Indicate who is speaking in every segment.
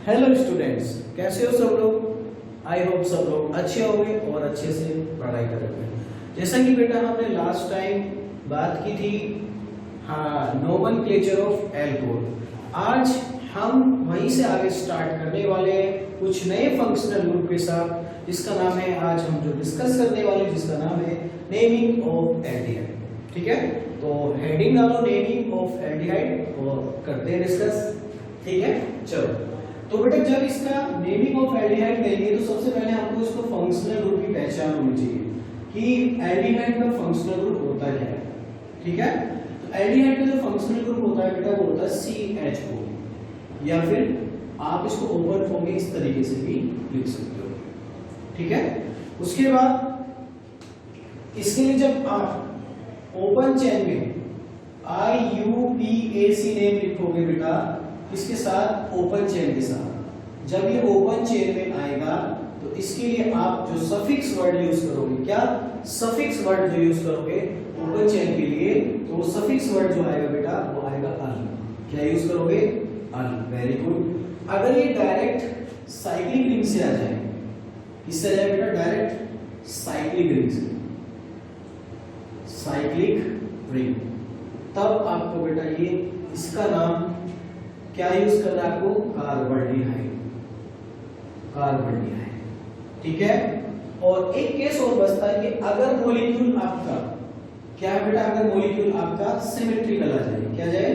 Speaker 1: Hello students, कैसे हो सब लोग। आई होप सब लोग अच्छे होंगे और अच्छे से पढ़ाई करेंगे। जैसा कि बेटा हमने लास्ट टाइम बात की थी, हाँ, नोमेनक्लेचर ऑफ एल्कोहल। आज हम वहीं से आगे स्टार्ट करने वाले हैं कुछ नए फंक्शनल ग्रुप के साथ, जिसका नाम है, आज हम जो डिस्कस करने वाले हैं जिसका नाम है नेमिंग ऑफ एल्डिहाइड। ठीक है, तो हेडिंग डालो नेमिंग ऑफ एल्डिहाइड और करते हैं डिस्कस। ठीक है, चलो। तो बेटा जब इसका नेमिंग ऑफ एल्डिहाइड करेंगे तो सबसे पहले हमको इसको फंक्शनल ग्रुप की पहचान होनी चाहिए कि एल्डिहाइड का फंक्शनल ग्रुप होता क्या है। ठीक है, तो एल्डिहाइड का जो फंक्शनल ग्रुप होता है बेटा वो होता है CH4, या फिर आप इसको ओपन फॉर्म में इस तरीके से भी लिख सकते हो। ठीक है, उसके बाद इसके लिए जब आप ओपन चेन में IUPAC नेम लिखोगे बेटा, इसके साथ ओपन चेन के साथ, जब ये ओपन चेन में आएगा तो इसके लिए आप जो सफिक्स वर्ड यूज करोगे, क्या सफिक्स वर्ड जो यूज करोगे ओपन चेन के लिए, तो वो सफिक्स वर्ड जो आएगा बेटा वो आएगा अल। क्या यूज करोगे? अल। Very good. अगर ये डायरेक्ट साइक्लिक रिंग से आ जाए, किससे आ जाए बेटा? डायरेक्ट साइक्लिक रिंग से, साइक्लिक रिंग, तब आपको बेटा ये इसका नाम क्या यूज करना है आपको? कार्बोल्डिहाइड, कार्बोल्डिहाइड। ठीक है, और एक केस और बचता है कि अगर मॉलिक्यूल आपका क्या है बेटा, अगर मॉलिक्यूल आपका सिमेट्रिकल आ जाए, क्या जाए?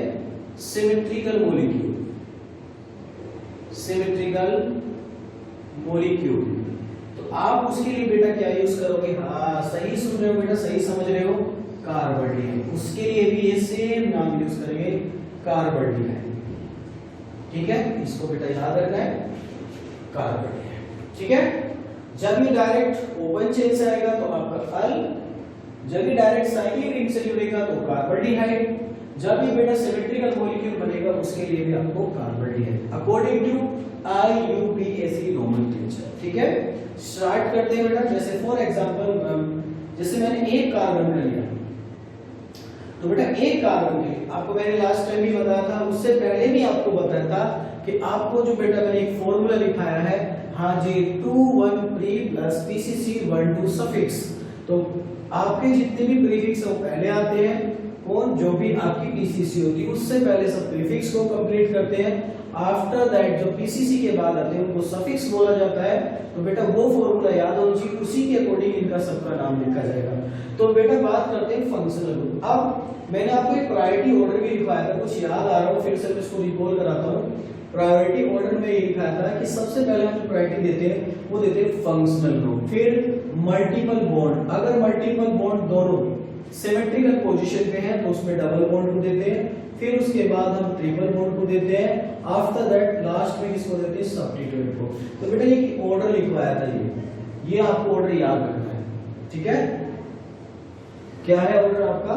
Speaker 1: सिमेट्रिकल मॉलिक्यूल, सिमेट्रिकल मॉलिक्यूल, तो आप उसके लिए बेटा क्या यूज करोगे? हाँ, सही सुन रहे हो बेटा, सही समझ रहे हो, कार्बोल्डिहाइड। उसके लिए भी ये सेम नाम यूज करेंगे, कार्बोल्डिहाइड। ठीक है, इसको बेटा याद रखना है, कार्बोल्डिहाइड। ठीक है, जब ये डायरेक्ट ओपन चेन से आएगा तो आपका अल, जब ये डायरेक्ट साइक्लिक रिंग से जुड़ेगा तो कार्बोल्डिहाइड, जब ये बेटा सिमेट्रिकल मॉलिक्यूल बनेगा उसके लिए भी आपको कार्बोल्डिहाइड, अकॉर्डिंग टू IUPAC नोमेनक्लेचर। ठीक है, स्टार्ट करते हैं बेटा। जैसे फॉर एग्जांपल, जैसे मैंने एक कार्बन का लिया, तो बेटा एक कार्बन के आपको मैंने लास्ट टाइम भी बताया था, उससे पहले भी आपको बताया था कि आपको जो बेटा मैंने एक फॉर्मूला लिखाया है, हाँ जी, 2,1 प्री प्लस PCC 1,2 सफिक्स। तो आपके जितने भी प्रीफिक्स वो पहले आते हैं, कौन? जो भी आपकी PCC होती है उससे पहले सब प्रीफिक्स को कंप्लीट करते हैं। आफ्टर दैट जो PCC के बाद आते हैं उनको सफिक्स बोला जाता है। तो बेटा वो फॉर्मूला याद होना चाहिए, उसी के अकॉर्डिंग इनका सबका नाम लिखा जाएगा। तो बेटा बात करते हैं फंक्शनल ग्रुप। अब मैंने आपको एक प्रायोरिटी ऑर्डर भी लिखवाया था, कुछ याद आ रहा हो फिर से मैं इसको रिकॉल कराता हूँ। प्रायोरिटी ऑर्डर में ये लिखा था कि सबसे पहले हम जो प्रायोरिटी देते हैं वो देते हैं फंक्शनल ग्रुप, फिर मल्टीपल बॉन्ड। अगर मल्टीपल बॉन्ड दोनों सिमेट्रिकल पोजीशन पे है तो उसमें डबल बॉन्ड को देते हैं, फिर उसके बाद हम ट्रिपल बॉन्ड को देते हैं, आफ्टर दैट लास्ट में किसको देते हैं? सब्स्टिट्यूएंट को। तो बेटा ये ऑर्डर लिखवाया था, ये आपको ऑर्डर याद रखना है। ठीक है, क्या है ऑर्डर आपका?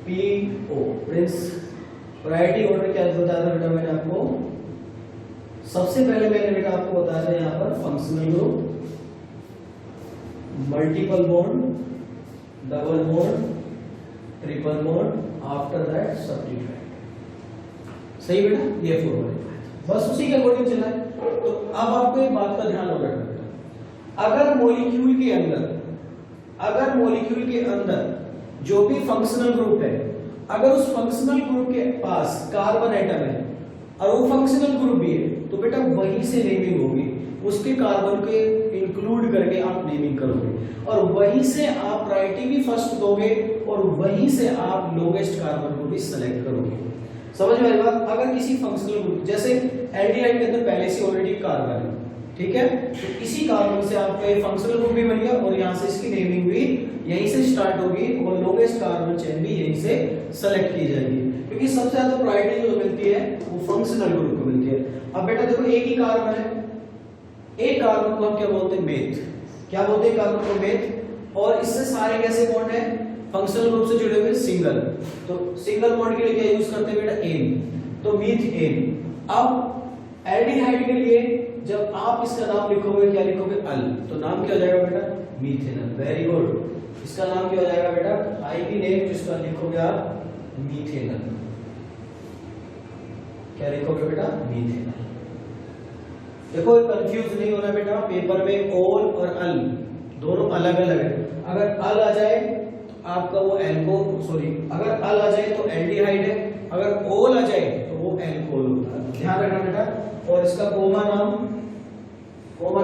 Speaker 1: PO, Prince priority order. क्या बताया था बेटा मैंने आपको? सबसे पहले मैंने बेटा आपको बताया था यहाँ पर functional group, multiple bond, double bond, triple bond, after that substituent. सही बेटा, ये फॉर्मूला बस उसी के अकॉर्डिंग चला है। तो अब आपको एक बात का ध्यान रखना बेटा, अगर मॉलिक्यूल के अंदर, अगर मॉलिक्यूल के अंदर जो भी फंक्शनल ग्रुप है, अगर उस फंक्शनल ग्रुप के पास कार्बन एटम है और वो फंक्शनल ग्रुप भी है, तो बेटा वहीं से नेमिंग होगी, उसके कार्बन के इंक्लूड करके आप नेमिंग करोगे, और वहीं से आप प्रायोरिटी भी फर्स्ट दोगे, और वहीं से आप लोवेस्ट कार्बन को भी सिलेक्ट करोगे। समझ में आई बात? अगर किसी फंक्शनल ग्रुप, जैसे एल्डिहाइड के अंदर पहले से ऑलरेडी कार्बन है, ठीक है, तो इसी कार्बन से आपका ये फंक्शनल ग्रुप भी बन गया, और यहाँ से इसकी नेमिंग भी यहीं से स्टार्ट होगी, और लोवेस्ट कार्बन चेन भी यहीं से सेलेक्ट की जाएगी, क्योंकि सबसे ज्यादा प्रायोरिटी जो मिलती है वो फंक्शनल ग्रुप को मिलती है। अब बेटा देखो, एक ही कार्बन है, एक कार्बन को हम क्या बोलते हैं? मेथ। क्या बोलते हैं कार्बन को? मेथ। और इससे सारे कैसे बॉन्ड है? फंक्शनल ग्रुप से जुड़े हुए सिंगल। तो सिंगल बॉन्ड के लिए क्या यूज करते हैं बेटा? एन। तो मीथेन। अब एल्डिहाइड के लिए जब आप इसका नाम लिखोगे, क्या लिखोगे? अल। तो नाम क्या हो जाएगा बेटा? मीथेनल। Very good. इसका नाम क्या हो जाएगा बेटा? आईपी नेम जिसका लिखोगे आप, मीथेनल। क्या लिखोगे बेटा, मीथेन। देखो कंफ्यूज नहीं होना बेटा, पेपर में ओल और अल दोनों अलग अलग है। अगर अल आ जाए तो आपका वो अगर अल आ जाए तो एल्डिहाइड है, अगर ओल आ जाए तो वो एल्कोहल होता है, ध्यान रखना बेटा। और इसका कॉमन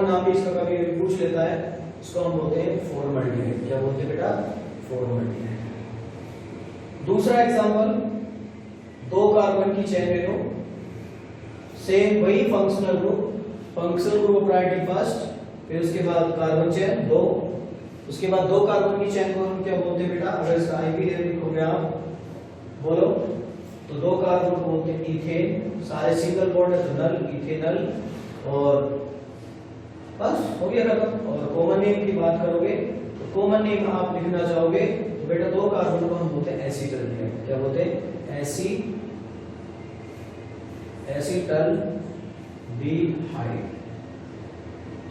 Speaker 1: नाम भी इसका कभी कभी पूछ लेता है, इसको हम बोलते हैं फॉर्मल्डिहाइड। क्या बोलते हैं बेटा, फॉर्मल्डिहाइड। दूसरा एग्जांपल, 2 कार्बन की चेन ले लो, सेम वही फंक्शनल ग्रुप प्रायोरिटी फर्स्ट, फिर उसके बाद कार्बन चेन 2, उसके बाद 2 कार्बन की चेन को हम क्या बोलते हैं बेटा, अगर इसका आईपी लिखोगे आप, बोलो, तो 2 कार्बन को बोलते हैं इथेन, सारे सिंगल बॉन्ड है तो नल, इथेनल, और बस हो गया खत्म। और कॉमन नेम की बात करोगे तो कॉमन नेम आप लिखना चाहोगे तो बेटा 2 कार्बन को हम बोलते हैं एसीटल्डिहाइड। क्या बोलते हैं, एसीटल्डिहाइड।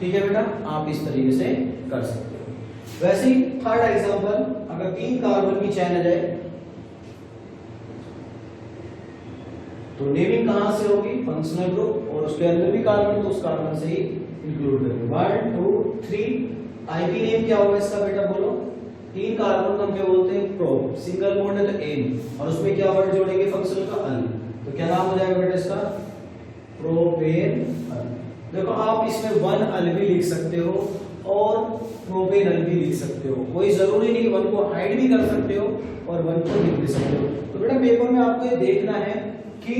Speaker 1: ठीक है बेटा, आप इस तरीके से कर सकते हो। वैसे ही थर्ड एग्जांपल, अगर 3 कार्बन की चेन आ जाए तो नेमिंग कहां से होगी, फंक्शनल ग्रुप, और उसके अंदर भी कार्बन तो उस कार्बन से ही इंक्लूड करेंगे। 1 2 3 आईपी नेम क्या होगा इसका बेटा, बोलो। 3 कार्बन को हम क्या बोलते हैं, प्रो, सिंगल बॉन्ड है तो एन, और उसमें क्या वर्ड जोड़ेंगे फंक्शनल का, अल, तो क्या नाम हो जाएगा बेटा इसका, प्रोपेन अल। देखो आप इसमें 1 अल भी लिख सकते हो और प्रोपेन अल भी लिख सकते हो, कोई जरूरी नहीं 1 को हाइड भी कर सकते हो और 1 को लिख भी सकते हो। तो बेटा पेपर में आपको ये देखना है कि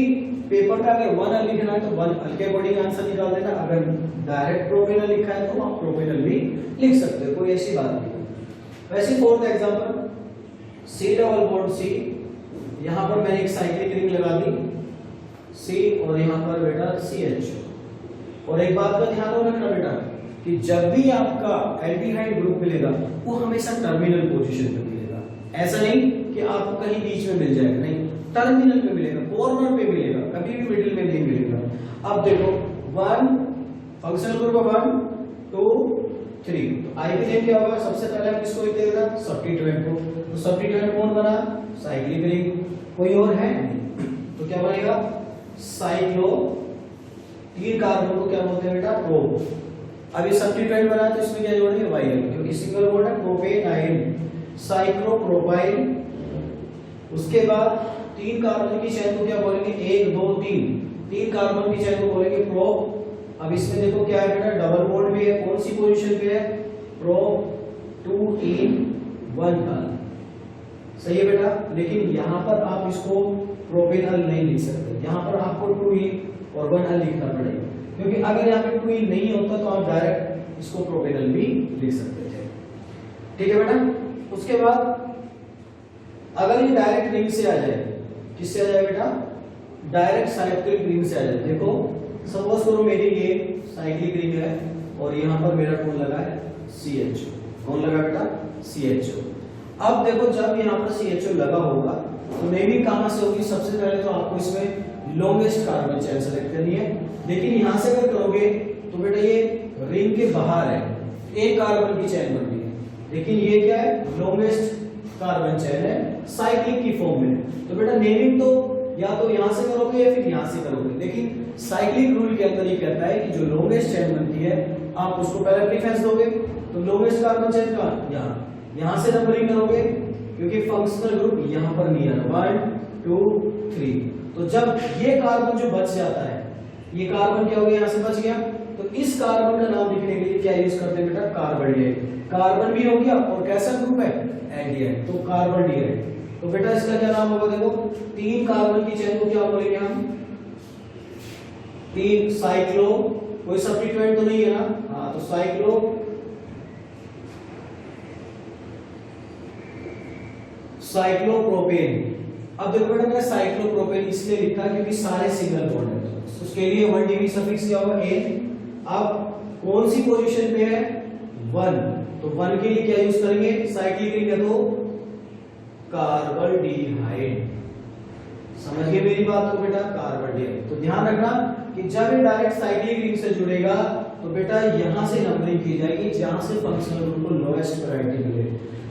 Speaker 1: पेपर में अगर 1 अल लिखना है तो 1 अल के अकॉर्डिंग आंसर निकाल देना, अगर डायरेक्ट प्रोपेनल लिखा है तो आप प्रोपेनल भी लिख सकते हो, कोई ऐसी बात नहीं। वैसे fourth example, C double bond C, यहां पर मैंने एक साइक्लिक रिंग लगा दी C, और यहां पर बेटा CH। और एक बात का ध्यान रखना बेटा कि जब भी आपका एल्डिहाइड ग्रुप मिलेगा वो हमेशा टर्मिनल पोजीशन पे मिलेगा, ऐसा नहीं कि आपको कहीं बीच में मिल जाएगा, नहीं, टर्मिनल पे मिलेगा, कॉर्नर पे मिलेगा, कभी भी मिडिल में नहीं मिलेगा। अब देखो 1 फंक्शनल ग्रुप 1 2 3, तो आईपी नेम क्या होगा, सबसे पहले हम किसको लिखते हैं, सब्स्टिट्यूएंट को, तो सब्स्टिट्यूएंट कौन बना, साइक्लिक रिंग, कोई और है, तो क्या बनेगा, साइक्लो। 3 कार्बन को क्या बोलते हैं बेटा, प्रो। अब ये सब्स्टिट्यूएंट बना तो इसमें क्या जोड़ेंगे, वाइल, क्योंकि सिंगल बॉन्ड है, प्रोपेनाइल, साइक्लोप्रोपाइल। उसके बाद 3 कार्बन की चेन को क्या बोलेंगे, 1 2 3 कार्बन की चेन को बोलेंगे प्रो। अब इसमें देखो क्या है बेटा, डबल बॉन्ड भी है, कौन सी पोजीशन पे है, प्रो 2 इन 1 अल, सही है बेटा। लेकिन यहाँ पर आप इसको प्रोपेनल नहीं लिख सकते, यहाँ पर आपको 2 इन और 1 अल लिखना पड़ेगा, क्योंकि अगर यहाँ पे 2 इन नहीं होता तो आप डायरेक्ट इसको प्रोपेनल भी लिख सकते थे, ठीक है बेटा। उसके बाद अगर ये डायरेक्ट रिंग से आ जाए, किससे आ जाए बेटा, डायरेक्ट साइक्लिक रिंग से आ जाए। देखो सपोज करो मेरी ये साइक्लिक रिंग है और यहाँ पर मेरा कौन लगा है, CH, कौन लगा बेटा, CHO। अब देखो जब यहाँ पर CHO लगा होगा तो नेमिंग कहां से होगी, सबसे पहले तो आपको इसमें लॉन्गेस्ट कार्बन चेन सेलेक्ट करनी है। लेकिन यहां से अगर करोगे तो बेटा ये रिंग के बाहर है, एक कार्बन की चेन बन रही है, लेकिन ये क्या है, लॉन्गेस्ट कार्बन चेन है, साइक्लिक की फॉर्म में। तो बेटा नेमिंग तो या तो यहां से करोगे या फिर यहां से करोगे, लेकिन साइक्लिक रूल के अंदर ये कहता है कि जो लॉन्गेस्ट चेन बनती है आप उसको पहले प्रीफरेंस दोगे। तो लॉन्गेस्ट कार्बन चेन का यहां से नंबरिंग करोगे, क्योंकि फंक्शनल ग्रुप यहां पर नहीं है, 1 2 3। तो जब ये कार्बन जो बच जाता है, ये कार्बन क्या हो गया, यहां से बच गया, तो इस कार्बन का नाम लिखने के लिए क्या यूज करते हैं बेटा, कार्बोनिल। कार्बन भी हो गया और कैसा ग्रुप है, एल्डिहाइड, तो कार्बोनिल। तो बेटा इसका क्या नाम होगा, देखो 3 कार्बन की चेन को क्या बोलेंगे हम, 3 साइक्लो, कोई सब्स्टिट्यूएंट तो नहीं है ना, हाँ, तो साइक्लो साइक्लोप्रोपेन। अब देखो बेटा मैंने साइक्लोप्रोपेन इसलिए लिखा क्योंकि सारे सिंगल बॉन्ड है, तो उसके लिए 1 सफिक्स क्या होगा, n। अब कौन सी पोजीशन पे है, 1, तो 1 के लिए क्या यूज करेंगे, साइक्लिक रिंग है तो कार्बोल्डिहाइड। समझ गए मेरी बात को बेटा, कार्बोल्डिहाइड। तो ध्यान रखना कि जब ये डायरेक्ट साइक्लिक रिंग से जुड़ेगा तो बेटा यहां से नंबरिंग की जाएगी जहां से फंक्शनल ग्रुप को लोएस्ट प्रायोरिटी मिले।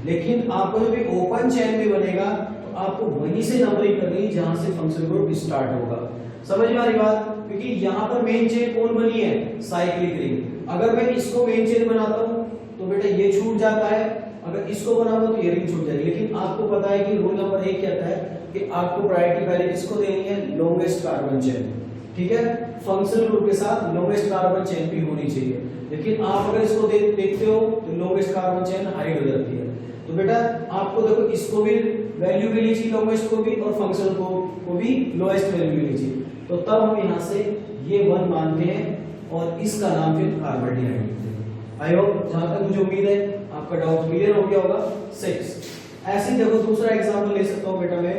Speaker 1: लेकिन आपको जब भी ओपन चेन में बनेगा तो आपको वहीं से नंबरिंग करनी है जहां से फंक्शनल ग्रुप स्टार्ट होगा। समझ में आ रही बात? क्योंकि यहाँ पर मेन चेन कौन बनी है? Cyclic ring. अगर मैं इसको मेन चेन बनाता हूँ तो बेटा ये छूट जाता है, अगर इसको बनाऊंगा तो ये रिंग छूट जाएगी। लेकिन आपको पता है कि रूल नंबर 1 कहता है कि आपको प्रायोरिटी पहले किसको देनी है? Longest carbon chain. ठीक है, फंक्शनल ग्रुप के साथ लॉन्गेस्ट कार्बन चेन भी होनी चाहिए। लेकिन आप अगर इसको देखते हो तो लॉन्गेस्ट कार्बन चेन हाइड हो जाती है। तो बेटा आपको देखो इसको भी वैल्यू मिलनी चाहिए लॉन्गेस्ट को भी, और फंक्शनल को भी लोएस्ट वैल्यू मिलनी चाहिए। तो तब हम यहाँ से ये 1 मानते हैं और इसका नाम फिर कार्बन डिहाइड लिखते हैं। आई होप जहां तक मुझे उम्मीद है आपका डाउट क्लियर हो गया होगा। 6 ऐसे देखो दूसरा एग्जांपल ले सकता हूं बेटा मैं,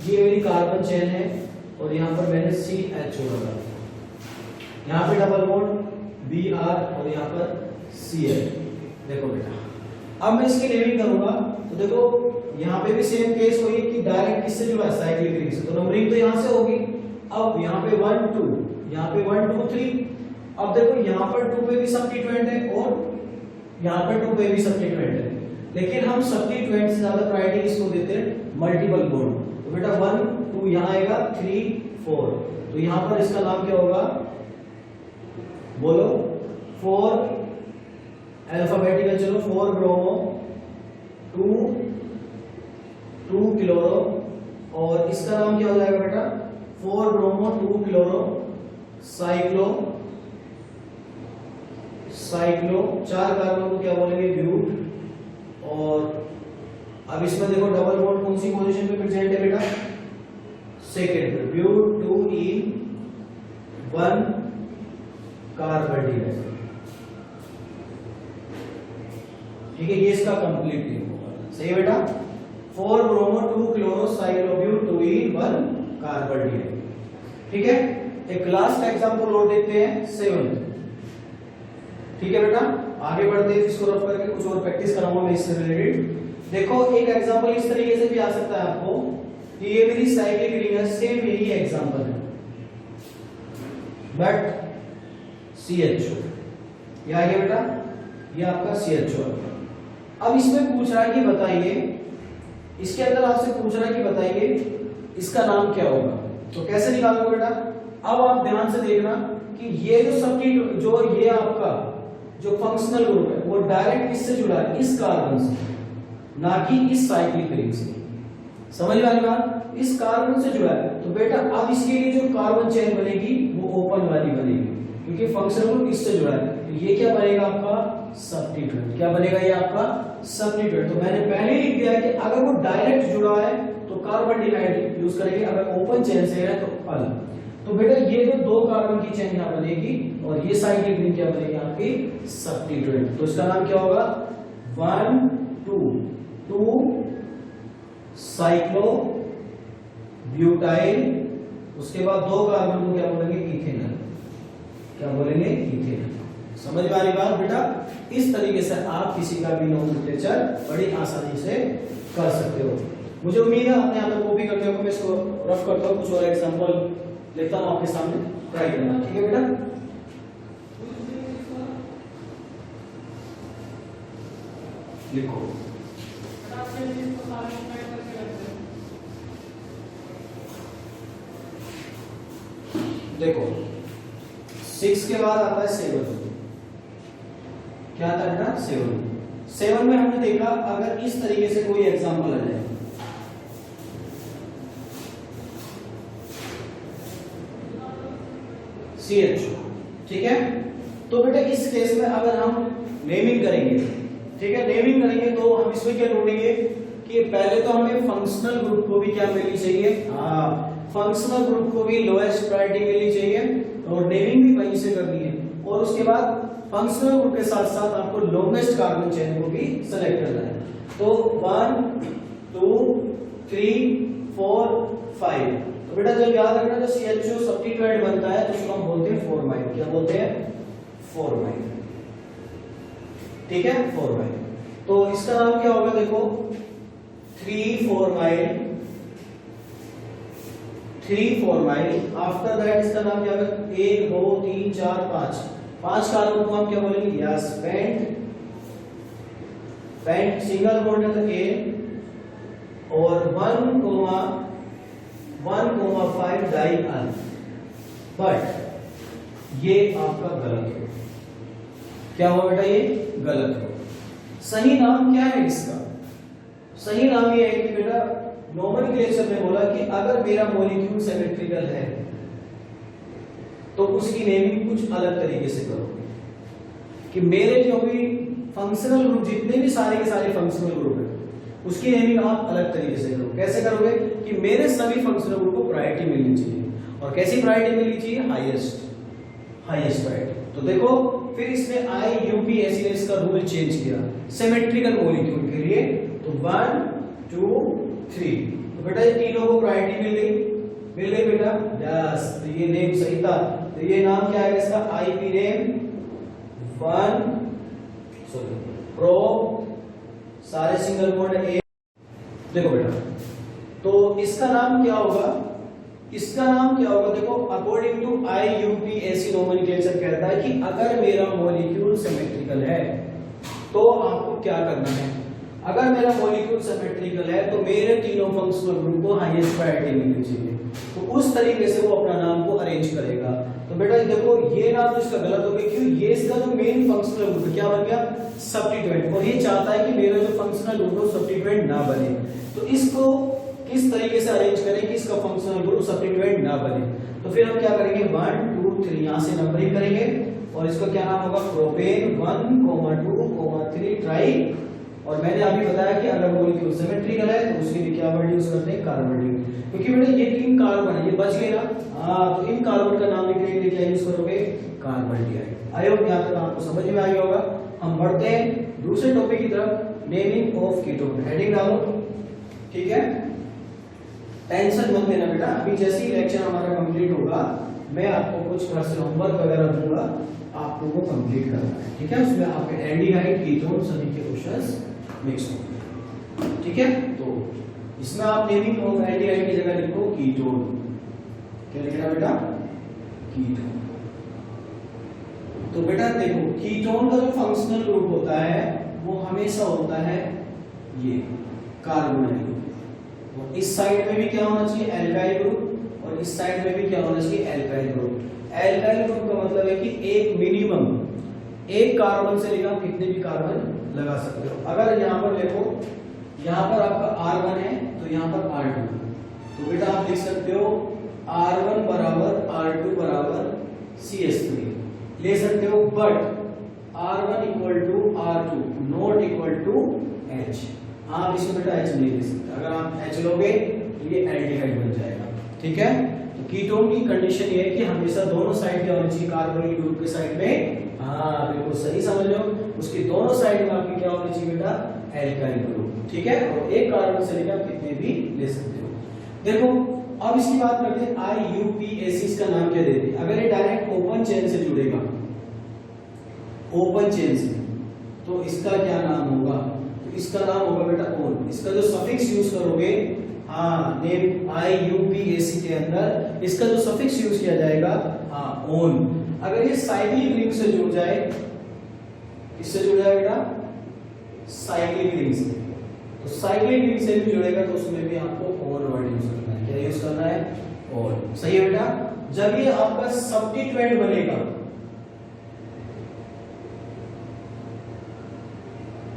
Speaker 1: ये मेरी कार्बन चेन है और यहाँ पर मैंने CH जोड़ा, यहाँ पे डबल बॉन्ड Br और यहाँ पर Cl। देखो बेटा अब मैं इसकी नेमिंग करूंगा तो देखो यहाँ पे भी सेम केस होगी कि डायरेक्ट किससे जुड़ा है? साइक्लिक रिंग से। तो नंबरिंग तो यहाँ से होगी। अब यहाँ पे 1 2, यहाँ पे 1 2 3। अब देखो यहाँ पर 2 पे भी सब्स्टिट्यूएंट है और यहाँ पर 2 पे भी सब्स्टिट्यूएंट है, लेकिन हम सब्स्टिट्यूएंट से ज्यादा प्रायोरिटी किसको देते हैं? Multiple bond. तो बेटा 1 2 यहाँ आएगा, 3 4। तो यहाँ पर इसका नाम क्या होगा? बोलो 4 अल्फाबेटिकल, चलो 4 ब्रोमो 2 क्लोरो, और इसका नाम क्या हो जाएगा बेटा? 4 ब्रोमो 2 क्लोरो साइक्लो 4 कार्बन को क्या बोलेंगे? ब्यूट। और अब इसमें देखो डबल बॉन्ड कौन सी पोजीशन पे प्रेजेंट है बेटा? सेकंड पे। ब्यूट 2 इन 1 कार्बन डिहाइड। ठीक है, ये इसका कंप्लीट नेम होगा। सही है बेटा? 4 ब्रोमो 2 क्लोरो साइक्लोब्यूट 2 इन 1 कार्बन डिहाइड। ठीक है, एक लास्ट एग्जांपल और देखते हैं 7। ठीक है बेटा, आगे बढ़ते हैं, इसको रफ करके कुछ और प्रैक्टिस कराऊंगा मैं इससे रिलेटेड। देखो एक एग्जांपल इस तरीके से भी आ सकता है आपको कि ये मेरी साइक्लिक रिंग है, सेम यही एग्जांपल है, बट CHO ये आ गया बेटा, ये आपका CHO। अब इसमें पूछ रहा है कि बताइए, इसके अंदर आपसे पूछ रहा है कि बताइए इसका नाम क्या होगा। तो कैसे निकालोगे बेटा? अब आप ध्यान से देखना कि ये जो सब्स्टिट्यूट जो ये आपका जो फंक्शनल ग्रुप है वो डायरेक्ट किससे जुड़ा है? इस कार्बन से, ना कि इस साइक्लिक रिंग से। समझ में आ रही बात? इस कार्बन से जुड़ा है। तो बेटा अब इसके लिए जो कार्बन चेन बनेगी वो ओपन वाली बनेगी, क्योंकि फंक्शनल ग्रुप इससे जुड़ा है। तो ये क्या बनेगा आपका? सब्स्टिट्यूएंट। क्या बनेगा ये आपका? सब्स्टिट्यूएंट। तो मैंने पहले ही लिख दिया है कि अगर वो डायरेक्ट जुड़ा है तो कार्बन डिहाइड यूज करेंगे, अगर ओपन चेन से है तो अल। तो बेटा ये जो 2 कार्बन की चेन यहाँ बनेगी और ये साइक्लिक रिंग क्या बनेगी? आपकी सब्स्टिट्यूएंट। तो इसका नाम क्या होगा? 1 2 साइक्लो ब्यूटाइल, उसके बाद 2 कार्बन को क्या बोलेंगे? इथेनॉल। क्या बोलेंगे? इथेनॉल। समझ में आ रही बात बेटा? इस तरीके से आप किसी का भी नोमेनक्लेचर बड़ी आसानी से कर सकते हो। मुझे उम्मीद है आपने यहाँ तक कॉपी करते हो। मैं इसको रफ करता हूँ, कुछ और एग्जांपल लेता हूँ आपके सामने, ट्राई करना। ठीक है बेटा? लिखो। देखो 6 के बाद आता है 7। क्या आता है बेटा? 7 में हमने देखा अगर इस तरीके से कोई एग्जांपल आ जाए, CHO। ठीक है, तो बेटा इस केस में अगर हम नेमिंग करेंगे, ठीक है, नेमिंग करेंगे तो हम इसमें क्या ढूंढेंगे कि पहले तो हमें फंक्शनल ग्रुप को भी क्या मिलनी चाहिए? फंक्शनल ग्रुप को भी लोएस्ट प्रायोरिटी मिलनी चाहिए और नेमिंग भी वहीं से करनी है। और उसके बाद फंक्शनल ग्रुप के साथ साथ आपको लॉन्गेस्ट कार्बन चेन को भी सेलेक्ट करना है। तो 1 2 3 4 5। तो बेटा जब याद रखना जो CHO सब्स्टिट्यूएंट बनता है तो उसको हम बोलते हैं फॉर्माइल। क्या बोलते हैं? फॉर्माइल। ठीक है, फॉर्माइल। तो इसका नाम क्या होगा? देखो 3 फॉर्माइल 3 फॉर्माइल। आफ्टर दैट इसका नाम क्या होगा? 1 2 3 4 5 कार्बन को हम क्या बोलेंगे? Yes, paint. सिंगल बॉन्ड है तो A और 1,5 डाई अल्फ, बट ये आपका गलत हो। क्या हुआ बेटा? ये गलत हो। सही नाम क्या है इसका? सही नाम ये है कि बेटा नोमेनक्लेचर में बोला कि अगर मेरा मॉलिक्यूल सिमेट्रिकल है तो उसकी नेमिंग कुछ अलग तरीके से करो, कि मेरे जो भी फंक्शनल ग्रुप, जितने भी सारे के सारे फंक्शनल ग्रुप है, उसकी नेमिंग आप अलग तरीके से करो। कैसे करोगे? कि मेरे सभी फंक्शनल ग्रुप को प्रायोरिटी मिलनी चाहिए। और कैसी प्रायोरिटी मिलनी चाहिए? Highest priority. तो देखो फिर इसने IUPAC का रूल चेंज किया सिमेट्रिकल मॉलिक्यूल के लिए। तो 1 2 3, तो बेटा ये तीनों को प्रायोरिटी मिल गई बेटा। यस, तो ये नेम सही था। तो ये नाम क्या है इसका? IP नेम 1 प्रो, सारे सिंगल बॉन्ड ए। देखो बेटा, तो इसका नाम क्या होगा? इसका नाम क्या होगा? देखो अकॉर्डिंग टू IUPAC नोमेनक्लेचर कहता है कि अगर मेरा मॉलिक्यूल सिमेट्रिकल है तो आपको क्या करना है? अगर मेरा मॉलिक्यूल सिमेट्रिकल है तो मेरे तीनों फंक्शनल ग्रुप को हाईएस्ट प्रायोरिटी मिलनी चाहिए। तो उस तरीके से वो अपना नाम को अरेंज करेगा। तो बेटा देखो ये नाम तो इसका गलत हो गया, क्यों? ये इसका जो मेन फंक्शनल ग्रुप क्या बन गया? सब्स्टिट्यूएंट। और ये चाहता है कि मेरा जो फंक्शनल ग्रुप सब्स्टिट्यूएंट ना बने। तो इसको किस तरीके से अरेंज करें कि इसका फंक्शनल ग्रुप सब्स्टिट्यूएंट ना बने? तो फिर हम क्या करेंगे? 1 2 3 यहां से नंबरिंग करेंगे और इसका क्या नाम होगा? Propane 1 2 3 try. और मैंने अभी बताया कि अगर मॉलिक्यूल सिमेट्रिकल है तो उसके लिए क्या वर्ड यूज करते हैं? Carbon ring. क्योंकि बेटा ये 3 कार्बन है, ये बच गए ना। हां, तो इन कार्बन का नाम लिखने के लिए क्या यूज करोगे? Carbon dioxide. आई होप यहां तक आपको समझ में आ गया होगा। हम बढ़ते हैं दूसरे टॉपिक की तरफ, नेमिंग ऑफ कीटोन। हेडिंग डालो, ठीक है? टेंशन मत लेना बेटा, अभी जैसे ही लेक्चर हमारा कंप्लीट होगा मैं आपको कुछ घर से होमवर्क वगैरह दूंगा, आपको वो कंप्लीट करना है, ठीक है? उसमें आपके एल्डिहाइड कीटोन सभी के क्वेश्चंस मिक्स होंगे, ठीक है? तो इसमें आप नेमिंग ऑफ एल्डिहाइड की जगह लिखो कीटोन। क्या लिखना बेटा? कीटोन। तो बेटा देखो कीटोन का जो फंक्शनल ग्रुप होता है वो हमेशा होता है ये कार्बोनाइल ग्रुप। और इस साइड में भी क्या होना चाहिए? Alkyl group. और इस साइड में भी क्या होना चाहिए? Alkyl group. एल्काइल ग्रुप का मतलब है कि एक मिनिमम एक कार्बन से लेकर कितने भी कार्बन लगा सकते हो। अगर यहाँ पर देखो, यहाँ पर आपका R1 है तो यहाँ पर R2, तो बेटा आप लिख सकते हो R1 बराबर R2 बराबर CH3 ले सकते हो, but R1 equal to R2 not equal to H। आप इसमें बेटा H नहीं ले सकते। अगर आप H लोगे तो ये एल्डिहाइड बन जाएगा, ठीक है? तो कीटोन की कंडीशन ये है कि हमेशा दोनों साइड क्या होनी चाहिए? कार्बोनिल ग्रुप के साइड में, हाँ बिल्कुल सही समझ लो, उसकी दोनों साइड में आपकी क्या होनी चाहिए बेटा? एल्काइल ग्रुप, ठीक है? और एक कार्बन से लेकर आप कितने भी ले सकते हो। देखो अब इसकी बात करते हैं IUPAC का नाम क्या देते हैं? अगर ये डायरेक्ट ओपन चेन से जुड़ेगा, ओपन चेन से, तो इसका क्या नाम होगा? तो इसका नाम होगा बेटा ओन। इसका जो सफिक्स यूज करोगे, हाँ नेम IUPAC के अंदर इसका जो सफिक्स यूज किया जाएगा, हाँ ओन। अगर ये साइक्लिक रिंग से जुड़ जाए, इससे जुड़ जाए बेटा साइक्लिक रिंग से, तो साइक्लिक रिंग से भी जुड़ेगा तो उसमें भी आपको ओन वर्ड यूज करना है। क्या यूज करना है? ओन। सही है बेटा? जब ये आपका सब्स्टिट्यूएंट बनेगा,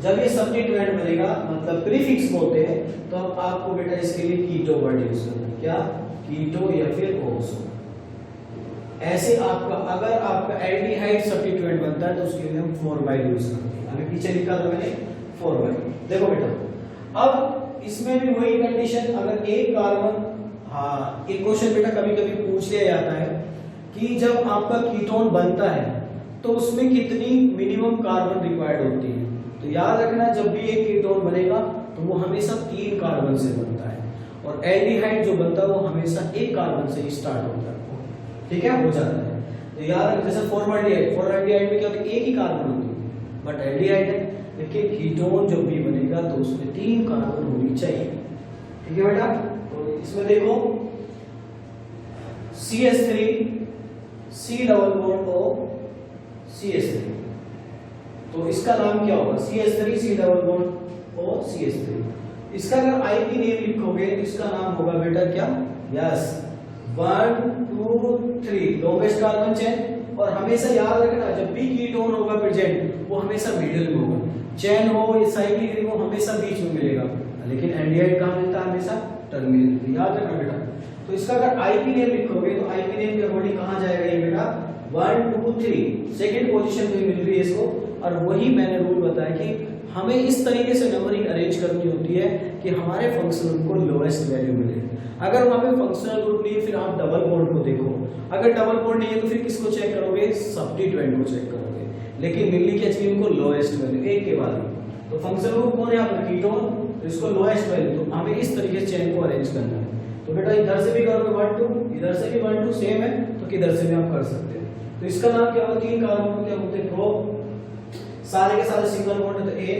Speaker 1: जब ये सब्स्टिट्यूएंट बनेगा मतलब प्रीफिक्स बोलते हैं, तो अब आपको बेटा इसके लिए कीटो वर्ड यूज करना है। क्या? कीटो या फिर ओसो। ऐसे आपका अगर आपका एल्डिहाइड सब्स्टिट्यूएंट बनता है तो उसके लिए हम 4 यूज करते हैं। अभी पीछे लिखा था मैंने 4। देखो बेटा अब इसमें भी वही कंडीशन, अगर एक कार्बन, हाँ एक क्वेश्चन बेटा कभी कभी पूछ लिया जाता है कि जब आपका कीटोन बनता है तो उसमें कितनी मिनिमम कार्बन रिक्वायर्ड होती है? तो याद रखना जब भी एक कीटोन बनेगा तो वो हमेशा 3 कार्बन से बनता है, और एल्डिहाइड जो बनता है वो हमेशा 1 कार्बन से ही स्टार्ट होता है, ठीक है? हो जाता है। तो याद रखना जैसे फॉर्मल्डिहाइड में क्या होता है? एक ही कार्बन होती है, बट एल्डिहाइड है, लेकिन कीटोन जब भी बनेगा तो उसमें 3 कार्बन होनी चाहिए, ठीक है बेटा? तो इसमें देखो CH3 C double bond O CH3, तो इसका नाम क्या होगा? CH3 C double bond O CH3। इसका अगर आईपी नेम लिखोगे तो इसका नाम होगा बेटा क्या, यस 1 2 3 लॉन्गेस्ट कार्बन चेन। और हमेशा याद रखना जब भी कीटोन होगा प्रेजेंट वो हमेशा मिडिल में होगा, चेन हो या साइक्लिक रिंग हो हमेशा बीच में मिलेगा, लेकिन एल्डिहाइड कहां मिलता है, हमेशा टर्मिनल। याद रखना बेटा। तो इसका अगर आईपी नेम लिखोगे तो आईपी नेम के अकॉर्डिंग कहां जाएगा ये बेटा, 1 2 3 सेकंड पोजीशन पे मिल रही है इसको। और वही मैंने रूल बताया कि हमें इस तरीके से नंबरिंग अरेंज करनी होती है कि हमारे फंक्शनल ग्रुप को लोएस्ट वैल्यू मिले। अगर वहां पे फंक्शनल ग्रुप नहीं है फिर आप डबल बॉन्ड को देखो, अगर डबल बॉन्ड नहीं है तो फिर किसको चेक करोगे, सब्स्टिट्यूएंट को चेक करोगे, लेकिन मिलनी क्या चाहिए उनको लोएस्ट वैल्यू एक के बाद। तो फंक्शनल ग्रुप कौन है यहाँ पर, कीटोन, तो इसको लोएस्ट वैल्यू, तो हमें इस तरीके से चेन को अरेंज करना है। तो बेटा इधर से भी करोगे 1 2, इधर से भी 1 2 सेम है तो किधर से भी आप कर सकते हैं। तो इसका नाम क्या होगा, तीन कार्बन को क्या बोलते हैं, प्रो, सारे के सारे सिंगल बॉन्ड है तो ए।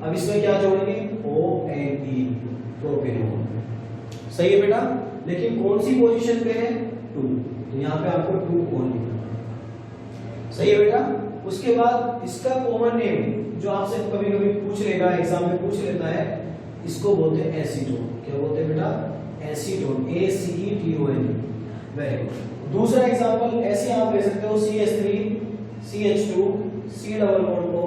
Speaker 1: अब इसमें क्या जोड़ेंगे, ONE, प्रोपेनॉन। सही है बेटा, लेकिन कौन सी पोजीशन पे है, 2, तो यहाँ पे आपको 2 ओनली। सही है बेटा। उसके बाद इसका कॉमन नेम जो आपसे कभी कभी पूछ लेगा, एग्जाम में पूछ लेता है, इसको बोलते हैं एसीटोन। क्या बोलते हैं बेटा, एसीटोन, ACETON। Very good. दूसरा एग्जांपल ऐसे आप ले सकते हो, CH3 CH2 C double bond को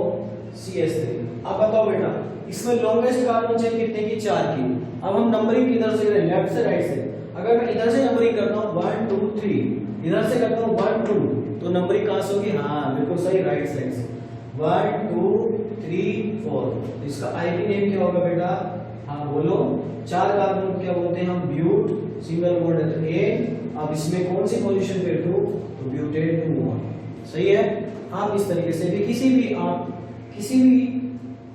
Speaker 1: CH3। अब बताओ बेटा इसमें लॉन्गेस्ट कार्बन चेन कितने की, 4 की। अब हम नंबरिंग किधर से करें, लेफ्ट से राइट से। अगर मैं इधर से नंबरिंग करता हूं 1 2 3, इधर से करता हूं 1 2, तो नंबरिंग कहां से होगी, हाँ बिल्कुल सही, राइट साइड से 1 2 3 4। इसका आईपी नेम क्या होगा बेटा, हाँ बोलो, 4 कार्बन को क्या बोलते हैं हम, ब्यूट, सिंगल बॉन्ड है तो ए। अब इसमें कौन सी पोजीशन पे, 2, तो ब्यूटेन 2 बॉन्ड। सही है। आप इस तरीके से भी किसी भी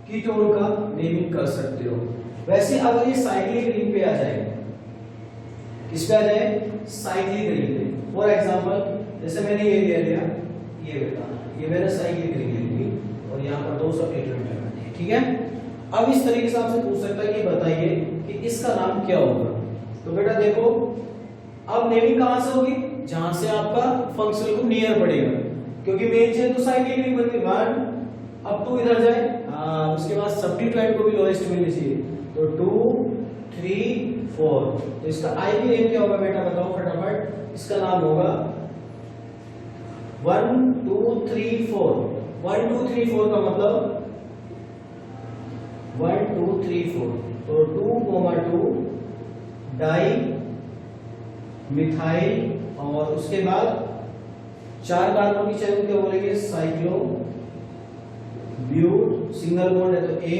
Speaker 1: कीटोन का नेमिंग कर सकते हो। वैसे अगर ये साइक्लिक रिंग पे आ जाए, किस पे आ जाए, साइक्लिक रिंग पे। फॉर एग्जांपल जैसे मैंने ये ले लिया, ये बेटा ये मैंने साइक्लिक रिंग ले ली और यहाँ पर 2 सब्स्टिट्यूएंट लगाने हैं, ठीक है। अब इस तरीके से आपसे पूछ सकता है कि बताइए कि इसका नाम क्या होगा। तो बेटा देखो अब नेमिंग कहां से होगी, जहां से आपका फंक्शनल ग्रुप नियर पड़ेगा, क्योंकि मेन चेन तो साइक्लिक रिंग बन गई 1, अब 2 इधर जाए, उसके बाद सब्स्टिट्यूएंट को भी लोएस्ट मिलनी चाहिए, तो 2 3 4। तो इसका आईपी नेम क्या होगा बेटा, बताओ फटाफट। इसका नाम होगा 1 2 3 4। 1 2 3 4 का मतलब 1 2 3 4, तो 2, 2 डाई मिथाइल, और उसके बाद 4 कार्बन की चेन क्या बोलेंगे, साइक्लो ब्यूट, सिंगल बॉन्ड है तो ए।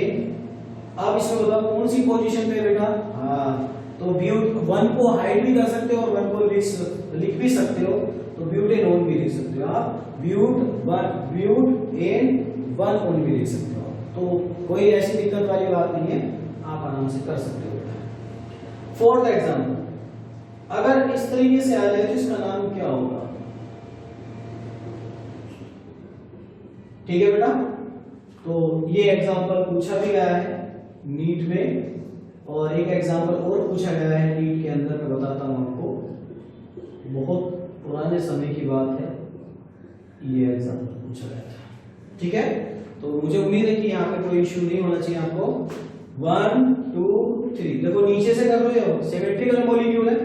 Speaker 1: अब इसमें बताओ कौन सी पोजीशन पे बेटा, हाँ तो ब्यूट 1 को हाइड भी कर सकते हो और 1 को लिख भी सकते हो, तो ब्यूटेनोन भी लिख सकते हो आप, ब्यूट एन 1 ओन भी लिख सकते हो। तो कोई ऐसी दिक्कत वाली बात नहीं है, आप आराम से कर सकते हो बेटा। फोर्थ एग्जांपल अगर इस तरीके से आ जाए तो इसका नाम क्या होगा, ठीक है बेटा। तो ये एग्जांपल पूछा भी गया है नीट में, और एक एग्जांपल और पूछा गया है नीट के अंदर, मैं बताता हूं आपको, बहुत पुराने समय की बात है, ये एग्जांपल पूछा गया था, ठीक है। तो मुझे उम्मीद है कि यहाँ पे कोई इश्यू नहीं होना चाहिए आपको। 1 2 3 देखो नीचे से कर रहे हो, सिमेट्रिकल मॉलिक्यूल है,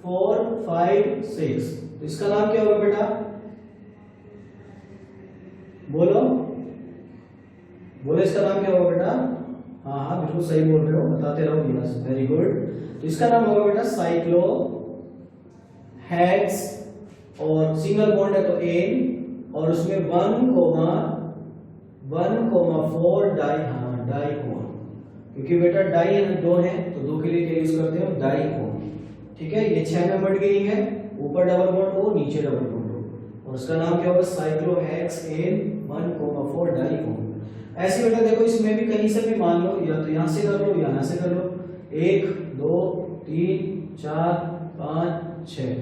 Speaker 1: 4 5 6। तो इसका नाम क्या होगा बेटा, बोलो बोलो इसका नाम क्या होगा बेटा, हाँ हाँ बिल्कुल सही बोल रहे हो, बताते रहो, यस वेरी गुड। तो इसका नाम होगा बेटा साइक्लो हेक्स, और सिंगल बॉन्ड है तो एन, और उसमें 1,4 डाई, हाँ डाई कोन, क्योंकि बेटा डाई है ना 2 है तो 2 के लिए क्या यूज करते हो, डाई कोन, ठीक है। ये 6 में बढ़ गई है, ऊपर डबल बॉन्ड हो नीचे डबल बॉन्ड हो, और उसका नाम क्या होगा, साइक्लो हेक्स एन 1,4 डाई कोन। ऐसे बेटा देखो इसमें भी कहीं से भी मान लो, या तो यहां से कर लो या यहां से कर लो, 1 2 3 4 5 6।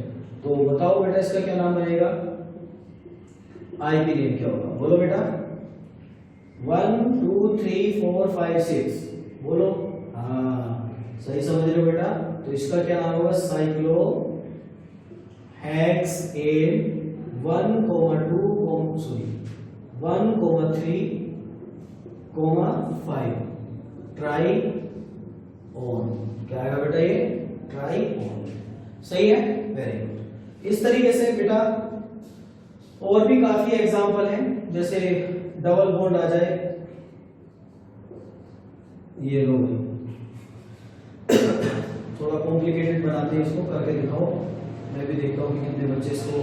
Speaker 1: तो बताओ बेटा इसका क्या नाम बनेगा, आईपी नेम क्या होगा, बोलो बेटा। 1 2 3 4 5 6 बोलो, हाँ सही समझ रहे हो बेटा। तो इसका क्या नाम होगा, साइक्लो हेक्स एन 1,3,5 ट्राई बताइए ट्राई बॉन्ड। सही है, वेरी गुड। इस तरीके से बेटा और भी काफी एग्जांपल हैं, जैसे डबल बॉन्ड आ जाए, ये लो थोड़ा कॉम्प्लिकेटेड बनाते हैं इसको, करके दिखाओ। मैं भी देखता हूँ कि कितने बच्चे इसको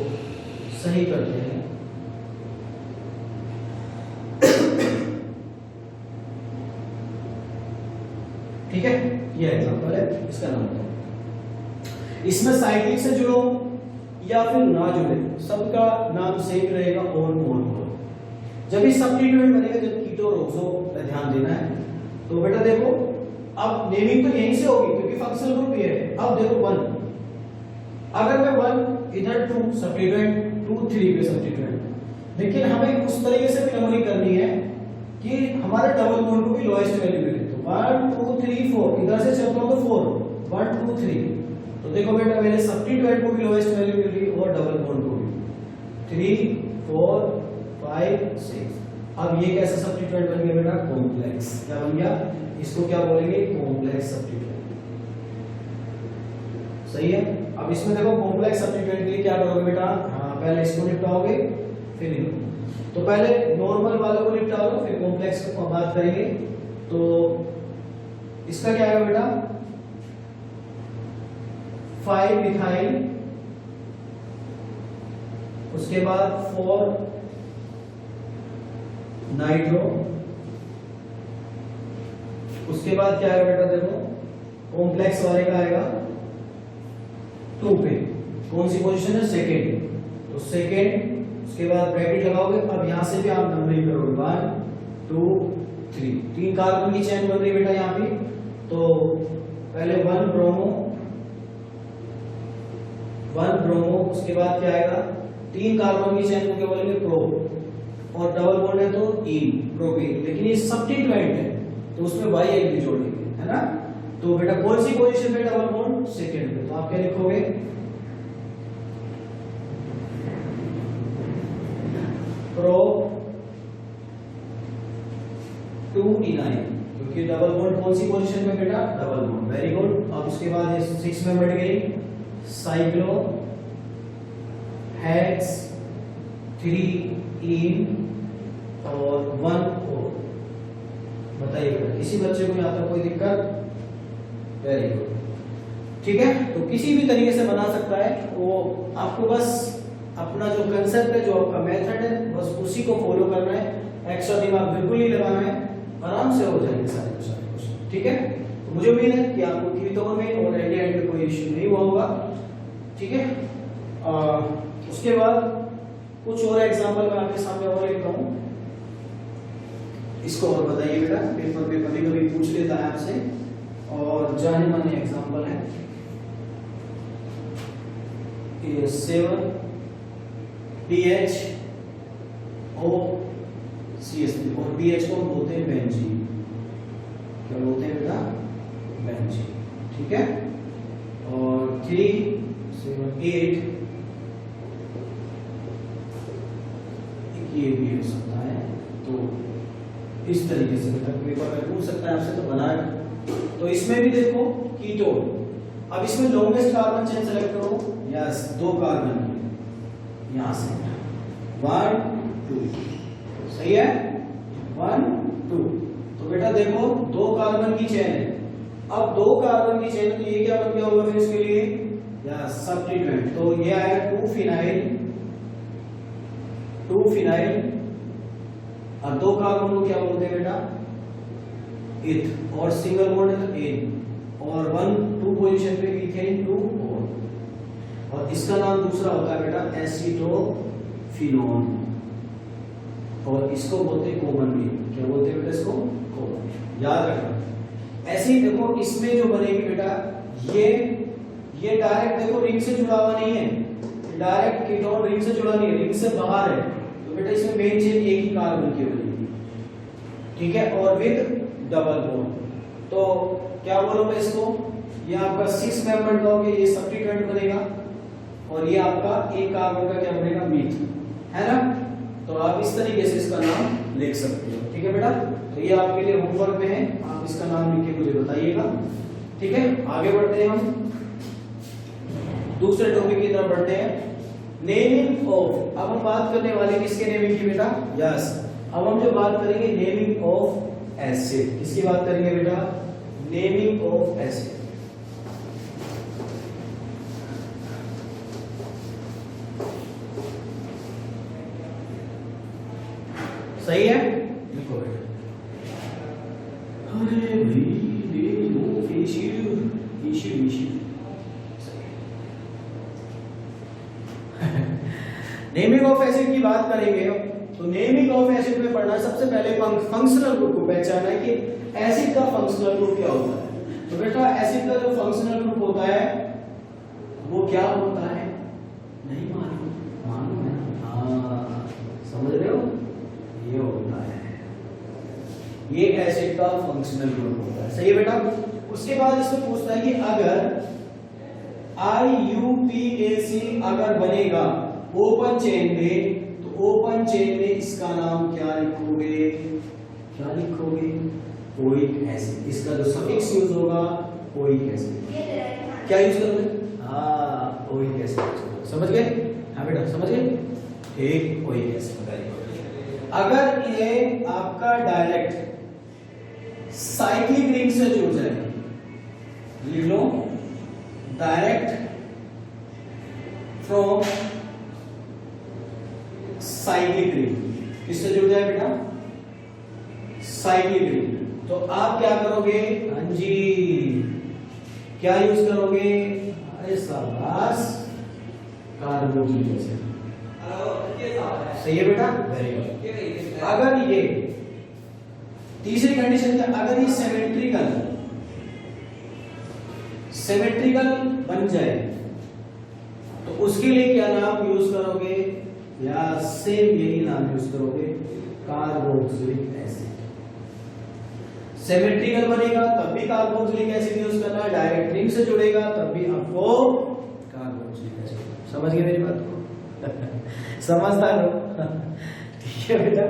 Speaker 1: सही करते हैं। ठीक है, ये एग्जांपल है, इसका नाम बताओ। इसमें साइक्लिक से जुड़ो या फिर ना जुड़े, सबका नाम सेम रहेगा, ऑन। जब भी सब्स्टिट्यूएंट बनेगा, जब कीटो और ऑक्सो पे ध्यान देना है। तो बेटा देखो, अब नेमिंग तो यहीं से होगी क्योंकि फंक्शनल ग्रुप ये है। अब देखो 1, अगर मैं 1 इधर 2 सब्स्टिट्यूएंट 2 3 पे सब्स्टिट्यूएंट, लेकिन हमें उस तरीके से भी मेमोरी करनी है कि हमारे डबल बॉन्ड को भी लोएस्ट वैल्यू मिले। तो 1 2 3 4, इधर से चलता हूं तो 4 1 2 3। तो देखो बेटा मेरे सब्स्टिट्यूएंट को भी लोएस्ट वैल्यू मिल रही और डबल बॉन्ड को भी 3 4 5 6। अब ये कैसा सब्स्टिट्यूएंट बन गया बेटा? कॉम्प्लेक्स। क्या बन गया? इसको क्या बोलेंगे? Complex substituent. सही है। अब इसमें देखो कॉम्प्लेक्स सब्स्टिट्यूएंट के लिए क्या करोगे बेटा? हाँ, पहले इसको निपटाओगे फिर इनको। तो पहले नॉर्मल वालों को निपटा लो, फिर कॉम्प्लेक्स को बात करेंगे। तो इसका क्या है बेटा? 5 मिथाइल, उसके बाद 4 नाइट्रो, उसके बाद क्या है बेटा? देखो कॉम्प्लेक्स वाले का आएगा 2 पे, कौन सी पोजीशन है? सेकेंड। तो सेकेंड, उसके बाद ब्रैकेट लगाओगे। अब यहां से भी आप नंबरिंग करोगे 1 2 3, 3 कार्बन की चेन बन रही बेटा यहाँ पे। तो पहले 1 ब्रोमो, उसके बाद क्या आएगा? 3 कार्बन की चेन को क्या बोलेंगे? प्रो, और डबल बॉन्ड है तो इन, प्रोपीन। लेकिन ये सब्स्टिट्यूएंट है तो उसमें YL भी जोड़ेंगे, है ना। तो बेटा कौन सी पोजीशन पे डबल बॉन्ड? सेकेंड पे। तो आप क्या लिखोगे? प्रो 2 इनाइन, क्योंकि डबल बॉन्ड कौन सी पोजीशन में बेटा? Double bond. Very good. अब उसके बाद ये 6 में बढ़ गई साइक्लो हेक्स 3 इन और 1 ओ। बताइए किसी बच्चे को यहाँ तक कोई दिक्कत? वेरी गुड, ठीक है। तो किसी भी तरीके से बना सकता है वो, आपको बस अपना जो कंसेप्ट है, जो आपका मेथड है, बस उसी को फॉलो करना है। एक्स्ट्रा दिमाग बिल्कुल नहीं लगाना है, आराम से हो जाएंगे सारे क्वेश्चन। ठीक है। तो मुझे उम्मीद है कि आपको कीटोन में और एल्डिहाइड में कोई इश्यू नहीं हुआ होगा। ठीक है। उसके बाद कुछ और एग्जांपल मैं आपके सामने और लिखता हूं, इसको और बताइए बेटा। पेपर पे कभी कभी पूछ लेता है आपसे, और जाने माने एग्जांपल है। ये 7 PHOCS, और PH को बोलते हैं बेंजीन। क्या बोलते हैं बेटा? बेंजीन। ठीक है। और 3 7 8, ये भी हो सकता है। तो इस तरीके से बेटा पेपर में पूछ सकता है आपसे, तो बनाए। तो इसमें भी देखो कीटोन। अब इसमें लॉन्गेस्ट कार्बन चेन सेलेक्ट करो। यस, 2 कार्बन यहां से 1 2, सही है। 1 2। तो बेटा देखो 2 कार्बन की चेन है। अब 2 कार्बन की चेन, तो ये क्या बन गया होगा फिर इसके लिए? Yes, substituent. तो ये आएगा 2 फिनाइल, और 2 कार्बन को क्या बोलते हैं बेटा? इथ, और सिंगल बॉन्ड है तो एन, और 1 2 पोजीशन पे इथेन 2 और इसका नाम दूसरा होता है बेटा एसीटोफिनोन, और इसको बोलते हैं कॉमनली। क्या बोलते हैं बेटा? इसको कॉमन। याद रखना। ऐसे ही देखो इसमें जो बनेगी बेटा, ये डायरेक्ट देखो रिंग से जुड़ा हुआ नहीं है, डायरेक्ट कीटोन रिंग से जुड़ा नहीं है, रिंग से बाहर है। तो बेटा इसमें मेन चेन एक ही कार्बन की बनेगी। ठीक है। और विद डबल बॉन्ड। तो क्या बोलोगे इसको? ये आपका 6 मेंबर कहोगे, ये सब्स्टिट्यूएंट बनेगा, और ये आपका एक कार्बन का क्या बनेगा? मीथ, है ना। तो आप इस तरीके से इसका नाम लिख सकते हो। ठीक है बेटा। तो ये आपके लिए होमवर्क में है, आप इसका नाम लिख के मुझे बताइएगा। ठीक है, आगे बढ़ते हैं हम दूसरे टॉपिक की तरफ बढ़ते हैं, नेमिंग ऑफ। अब हम बात करने वाले किसके नेमिंग की बेटा? यस, अब हम जो बात करेंगे नेमिंग ऑफ एसिड, किसकी बात करेंगे बेटा? Naming of acid. सही है, लिखो बेटा। अरे भाई नेमिंग ऑफ एसिड की बात करेंगे तो नेमिंग ऑफ एसिड में पढ़ना सबसे पहले फंक्शनल ग्रुप को पहचानना है कि एसिड का फंक्शनल ग्रुप क्या होता है। तो बेटा एसिड का जो फंक्शनल ग्रुप होता है वो क्या होता है? नहीं मालूम? मालूम है? हाँ, समझ रहे हो? ये होता है, ये एसिड का फंक्शनल ग्रुप होता है। सही है बेटा। उसके बाद इसमें पूछता है कि अगर IUPAC अगर बनेगा ओपन चेन में, तो ओपन चेन में इसका नाम क्या लिखोगे? क्या लिखोगे? Oic acid. इसका जो सफिक्स यूज होगा ओइक एसिड। क्या यूज करोगे? हाँ, ओइक एसिड। समझ गए? हाँ बेटा, समझ गए? ठीक, ओइक एसिड। अगर ये आपका डायरेक्ट साइक्लिक रिंग से जुड़ जाए, लिख लो, डायरेक्ट फ्रॉम साइक्लिक रिंग, किससे जुड़ जाए बेटा? Cyclic ring. तो आप क्या करोगे? हाँ जी, क्या यूज करोगे? अरे शाबाश, कार्बोक्सिलिक एसिड। सही है बेटा, वेरी गुड। अगर ये तीसरी कंडीशन क्या? अगर ये सिमेट्रिकल बन जाए तो उसके लिए क्या नाम यूज करोगे? या सेम यही नाम यूज करोगे, कार्बोक्सिलिक एसिड। सिमेट्रिकल बनेगा तब भी कार्बोक्सिलिक एसिड यूज करना है, डायरेक्ट रिंग से जुड़ेगा तब भी आपको कार्बोक्सिलिक एसिड। समझ गए मेरी बात को? समझदार हो? ठीक है बेटा।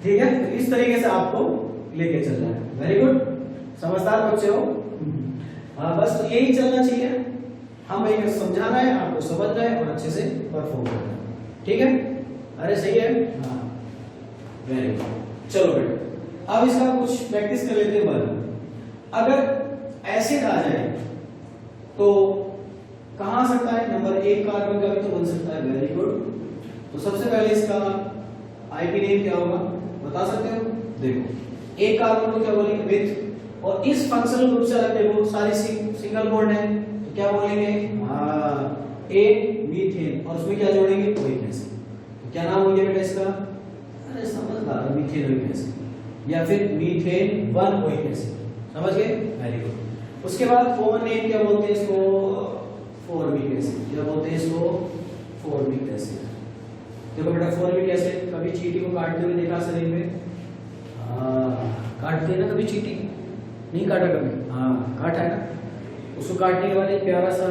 Speaker 1: ठीक है, तो इस तरीके से आपको लेके चलना है। वेरी गुड, समझदार बच्चे हो। हाँ, बस तो यही चलना चाहिए। हम एक समझाना है, आपको समझना है और अच्छे से परफॉर्म करना है। ठीक है? अरे सही है। हाँ, वेरी गुड। चलो बेटा, अब इसका कुछ प्रैक्टिस कर लेते हैं। बल अगर एसिड आ जाए तो कहां आ सकता है? नंबर 1 कार्बन का भी तो बन सकता है। Very good. तो सबसे पहले इसका आईपी नेम क्या होगा, बता सकते हो? देखो, एक कार्बन को क्या बोलेंगे? विथ। और इस फंक्शनल ग्रुप से अलग देखो, सारी सिंगल बॉन्ड है, तो क्या बोलेंगे? हाँ, ए मीथेन। और उसमें क्या जोड़ेंगे? Oic acid. तो क्या नाम हो गया बेटा इसका? अरे समझदार, मीथेन ओइक एसिड या फिर मीथेन 1 ओइक एसिड। समझ गए? Very good. उसके बाद कॉमन नेम क्या बोलते हैं इसको? Formic acid. क्या बोलते हैं इसको? Formic acid. देखो बेटा, फॉर्मिक एसिड कभी चींटी को काटते हुए देखा शरीर में? हाँ, काटते हैं ना कभी चींटी? नहीं काटा कभी? हाँ, काटा है ना। उसको काटने के बाद एक प्यारा सा,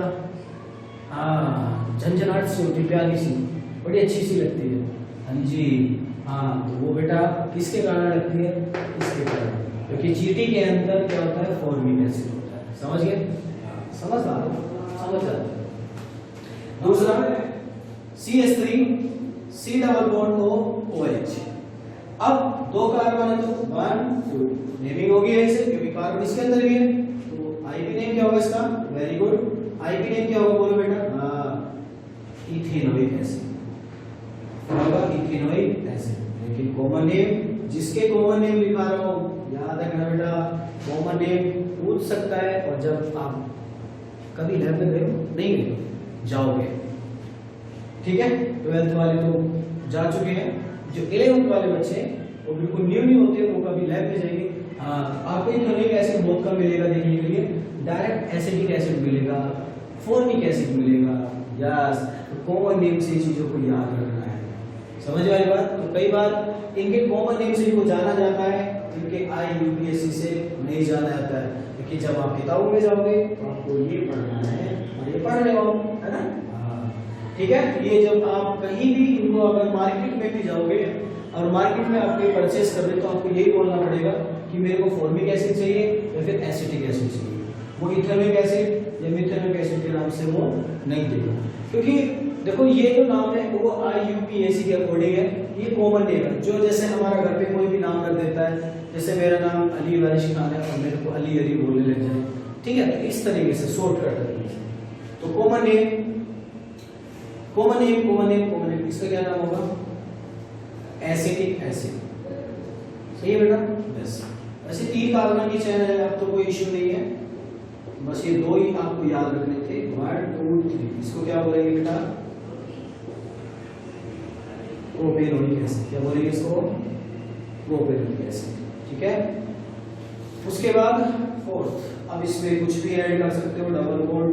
Speaker 1: हाँ, झंझनाहट सी होती, प्यारी सी, बड़ी अच्छी सी लगती है। हाँ जी, हाँ, तो वो बेटा किसके कारण लगती है? इसके कारण, क्योंकि चींटी के अंदर क्या होता है? फॉर्मिक एसिड होता है। समझ गए? समझदार, समझ जाते। दूसरा CH3 C double bond O OH। अब 2 कार्बन है तो 1 2 नेमिंग होगी ऐसे, क्योंकि कार्बन इसके अंदर भी है। तो आईपी नेम क्या होगा इसका? Very good. आईपी नेम क्या होगा बोलो बेटा? हाँ, इथेनोइक एसिड होगा, इथेनोइक एसिड। लेकिन कॉमन नेम, जिसके कॉमन नेम लिखा रहा हूं, याद रखना बेटा, कॉमन नेम पूछ सकता है। और जब आप कभी लैब में गए नहीं गए जाओगे, ठीक है? 12th वाले तो जा चुके हैं, जो 11th वाले बच्चे वो बिल्कुल न्यू होते हैं, वो कभी लैब में जाएंगे। आपको इथेनोइक एसिड बहुत कम मिलेगा देखने के लिए, डायरेक्ट एसिटिक एसिड मिलेगा, फॉर्मिक एसिड मिलेगा। यस, तो कॉमन नेम से चीजों को याद रखना है। समझ वाली बात? तो कई बार इनके कॉमन नेम से इनको जाना जाता है, इनके IUPAC से नहीं जाना जाता है। क्योंकि जब आप किताबों में जाओगे तो आपको ये पढ़ना है और ये पढ़ रहे हो, है ना? ठीक है? ये जब आप कहीं भी इनको अगर मार्केट में भी जाओगे और मार्केट में आप कोई परचेस कर रहे, तो आपको यही बोलना पड़ेगा कि मेरे को फॉर्मिक एसिड चाहिए या फिर एसिटिक एसिड चाहिए, वो इथेनोइक एसिड या मिथेनोइक एसिड के नाम से वो नहीं देगा। क्योंकि देखो ये जो नाम है वो IUPAC के अकॉर्डिंग है, ये कॉमन नेम है। जो जैसे हमारा घर पे कोई भी नाम रख देता है, जैसे मेरा नाम अली वारिश खान है और मेरे को अली अली बोलने लग जाए, ठीक है, तो इस तरीके से शॉर्टकट तरीके से। तो कॉमन नेम इसका क्या नाम होगा? Acetic acid. सही है बेटा? बस ऐसे 3 कार्बन की चेन है, अब तो कोई इश्यू नहीं है, बस ये 2 ही आपको याद रखने थे, 1 2 3। इसको क्या बोलेंगे बेटा? Propanoic acid. क्या बोलेंगे इसको? Propanoic acid. ठीक है, उसके बाद फोर्थ, अब इसमें कुछ भी ऐड कर सकते हो, डबल बॉन्ड।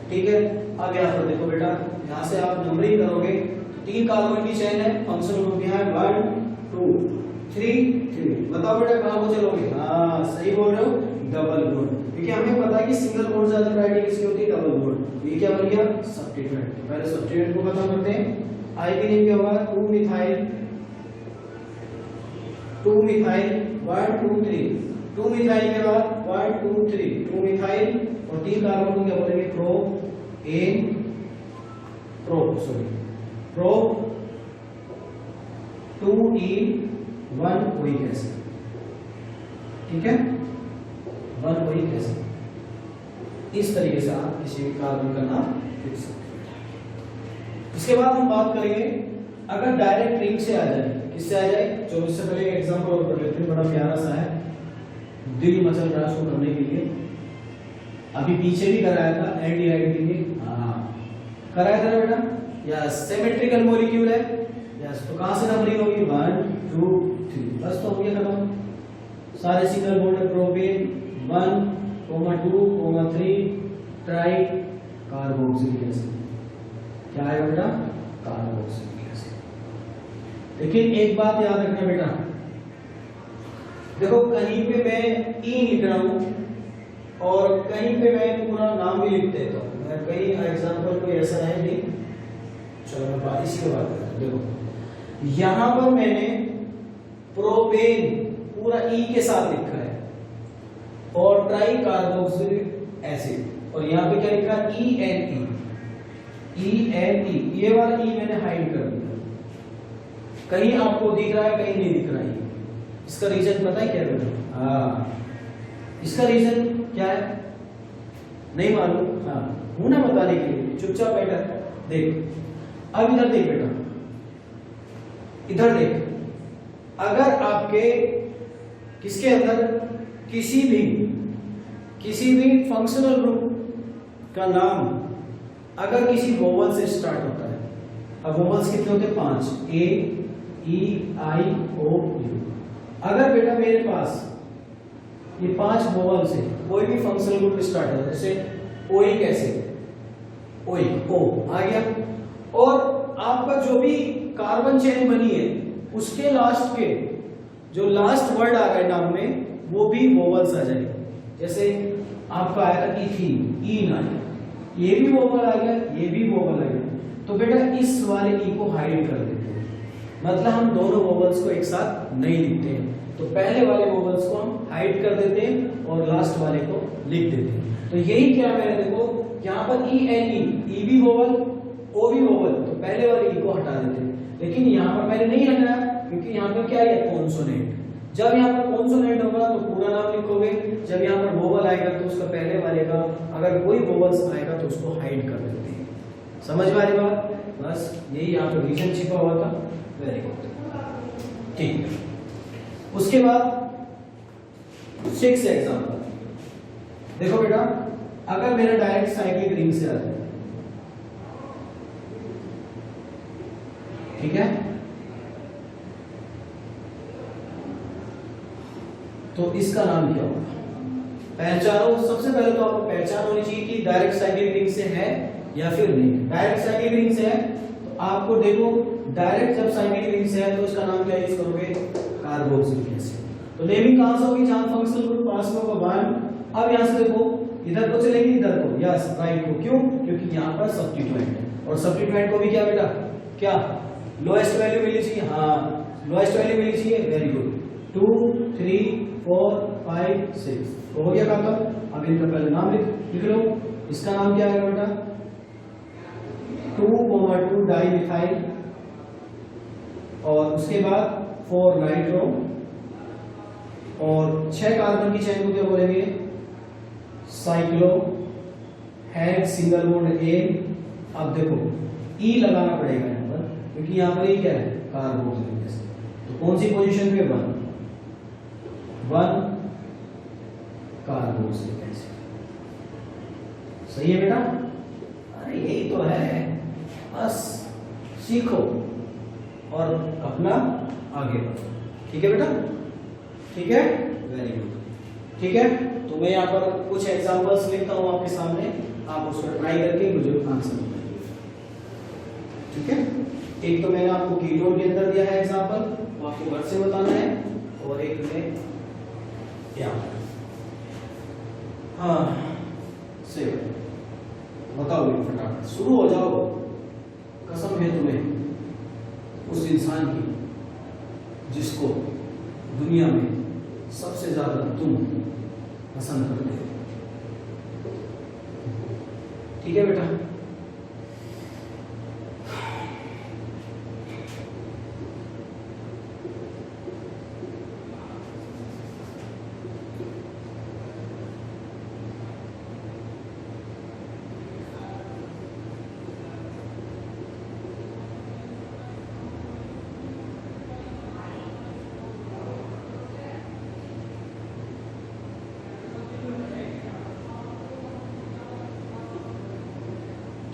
Speaker 1: ठीक है, अब यहाँ पर देखो बेटा, यहाँ से आप नंबरिंग करोगे, 3 कार्बन की चेन है, फंक्शनल ग्रुप यहाँ है 1 2 3। बताओ बेटा कहाँ को चलोगे? हाँ सही बोल रहे हो, डबल बॉन्ड, क्योंकि हमें पता है कि सिंगल बॉन्ड से ज्यादा वैरायटी किसकी होती है? Double bond. ये क्या बन गया? सब्स्टिट्यूएंट। पहले सब्स्टिट्यूएंट को खत्म करते हैं। आई की नेम क्या होगा? 2 मिथाइल 1 2 3। 2 मिथाइल के बाद 1 2 3 2 मिथाइल, और 3 कार्बन को क्या बोलेंगे? Pro 2E1 oic acid. ठीक है, 1 ओइक एसिड। इस तरीके से आप किसी कार्बन का नाम लिख सकते हैं। इसके बाद हम बात करेंगे अगर डायरेक्ट रिंग से आ जाए, किससे आ जाए? जो इससे पहले एग्जांपल और कर लेते हैं, बड़ा प्यारा सा है, दिल मचल रहा है उसको करने के लिए। अभी पीछे भी कराया था एल्डिहाइड के लिए, हाँ कराया था बेटा। या सिमेट्रिकल मॉलिक्यूल है, यस, तो कहां से नंबरिंग होगी? 1 2 3। बस तो हो गया खत्म। सारे सिंगल बॉन्ड है, प्रोपेन 1 2 3 ट्राई कार्बोक्सिलिक एसिड। क्या आएगा बेटा? Carboxylic acid. लेकिन एक बात याद रखना बेटा, देखो कहीं पे मैं ई लिख रहा हूं और कहीं पे मैं पूरा नाम भी लिख देता हूं। मैं कई एग्जांपल कोई ऐसा है नहीं, चलो मैं बात इसी के बात करता हूं। देखो यहां पर मैंने प्रोपेन पूरा ई के साथ लिखा है और ट्राई कार्बोक्सिलिक एसिड, और यहां पे क्या लिखा है? ENE। ये वाला ई मैंने हाइड कर दिया, कहीं आपको दिख रहा है कहीं नहीं दिख रहा है। इसका रीजन पता है क्या बेटा? हाँ, इसका रीजन क्या है? नहीं मालूम? हाँ, हूं ना बताने के लिए, चुपचाप बैठा देख। अब इधर देख बेटा, इधर देख, अगर आपके किसके अंदर किसी भी फंक्शनल ग्रुप का नाम अगर किसी वोवल से स्टार्ट होता है, अब वोवल्स कितने होते हैं? 5, A E I O U। अगर बेटा मेरे पास ये 5 वोवल से कोई भी फंक्शनल ग्रुप स्टार्ट होता है, जैसे ओइक एसिड, ओइक O आ गया, और आपका जो भी कार्बन चेन बनी है उसके लास्ट के जो लास्ट वर्ड आ गए नाम में वो भी वोवल्स आ जाएंगे। जैसे आपका आया था इथीन, ईन आया, ये भी वोवल आ गया, ये भी वोवल आ गया, तो बेटा इस वाले ई को हाइड कर देते हैं, मतलब हम दोनों वोवल्स को एक साथ नहीं लिखते हैं। तो पहले वाले वोवल्स को हम हाइड कर देते हैं और लास्ट वाले को लिख देते हैं। तो यही क्या मैंने देखो यहाँ पर ई भी वोवल, ओ भी वोवल, तो पहले वाले ई को हटा देते हैं। लेकिन यहाँ पर मैंने नहीं हटाया क्योंकि यहाँ पर क्या है? कॉन्सोनेंट। जब यहाँ पर कॉन्सोनेंट होगा तो पूरा नाम लिखोगे, जब यहाँ पर वोवल आएगा तो उसका पहले वाले का अगर कोई वोवल्स आएगा तो उसको हाइड कर देते हैं। समझ में आ रही बात? बस यही यहाँ पर रीजन छिपा हुआ था। वेरी गुड, ठीक है। उसके बाद 6 एग्जांपल देखो बेटा, अगर मेरा डायरेक्ट साइक्लिक रिंग से आ जाए, ठीक है, तो इसका नाम क्या होगा? पहचानो। सबसे पहले तो आपको पहचान होनी चाहिए कि डायरेक्ट साइक्लिक रिंग से है या फिर नहीं। डायरेक्ट साइक्लिक रिंग से है तो आपको देखो, डायरेक्ट जब साइक्लिक रिंग से है तो उसका नाम क्या यूज करोगे? Carboxylic acid. तो नेमिंग कहां से होगी? जहां फंक्शनल ग्रुप पास में होगा 1। अब यहां से देखो, इधर को चलेगी, इधर को, यस राइट को। क्यों? क्योंकि यहां पर सब्स्टिट्यूएंट है, और सब्स्टिट्यूएंट को भी क्या बेटा, क्या लोएस्ट वैल्यू मिलनी चाहिए? हाँ, लोएस्ट वैल्यू मिल चाहिए, वेरी गुड। 2 3 4 5 6 तो हो गया खत्म। अब इनका पहले नाम लिख लो। इसका नाम क्या है बेटा? 2,2 डाई मिथाइल, और उसके बाद 4 नाइट्रो, और 6 कार्बन की चेन को क्या बोलेंगे? साइक्लो हेड सिंगल बॉन्ड ए। अब देखो ई लगाना पड़ेगा यहाँ पर, क्योंकि यहाँ पर ये क्या है? Carboxylic acid. तो कौन सी पोजीशन पे? 1 कार्बोक्सिलिक एसिड। सही है बेटा? अरे यही तो है, बस सीखो और अपना आगे बढ़ो। ठीक है बेटा? ठीक है, वेरी गुड। ठीक है, तो मैं यहाँ पर कुछ एग्जांपल्स लिखता हूँ आपके सामने, आप उसको ट्राई करके मुझे आंसर बताइए। ठीक है, एक तो मैंने आपको कीटोन के अंदर दिया है एग्जांपल, वो आपको घर से बताना है, और एक में यहाँ पर। हाँ से बताओ फटाफट, शुरू हो जाओ। कसम है तुम्हें उस इंसान की जिसको दुनिया में सबसे ज्यादा तुम पसंद करते हो। ठीक है बेटा?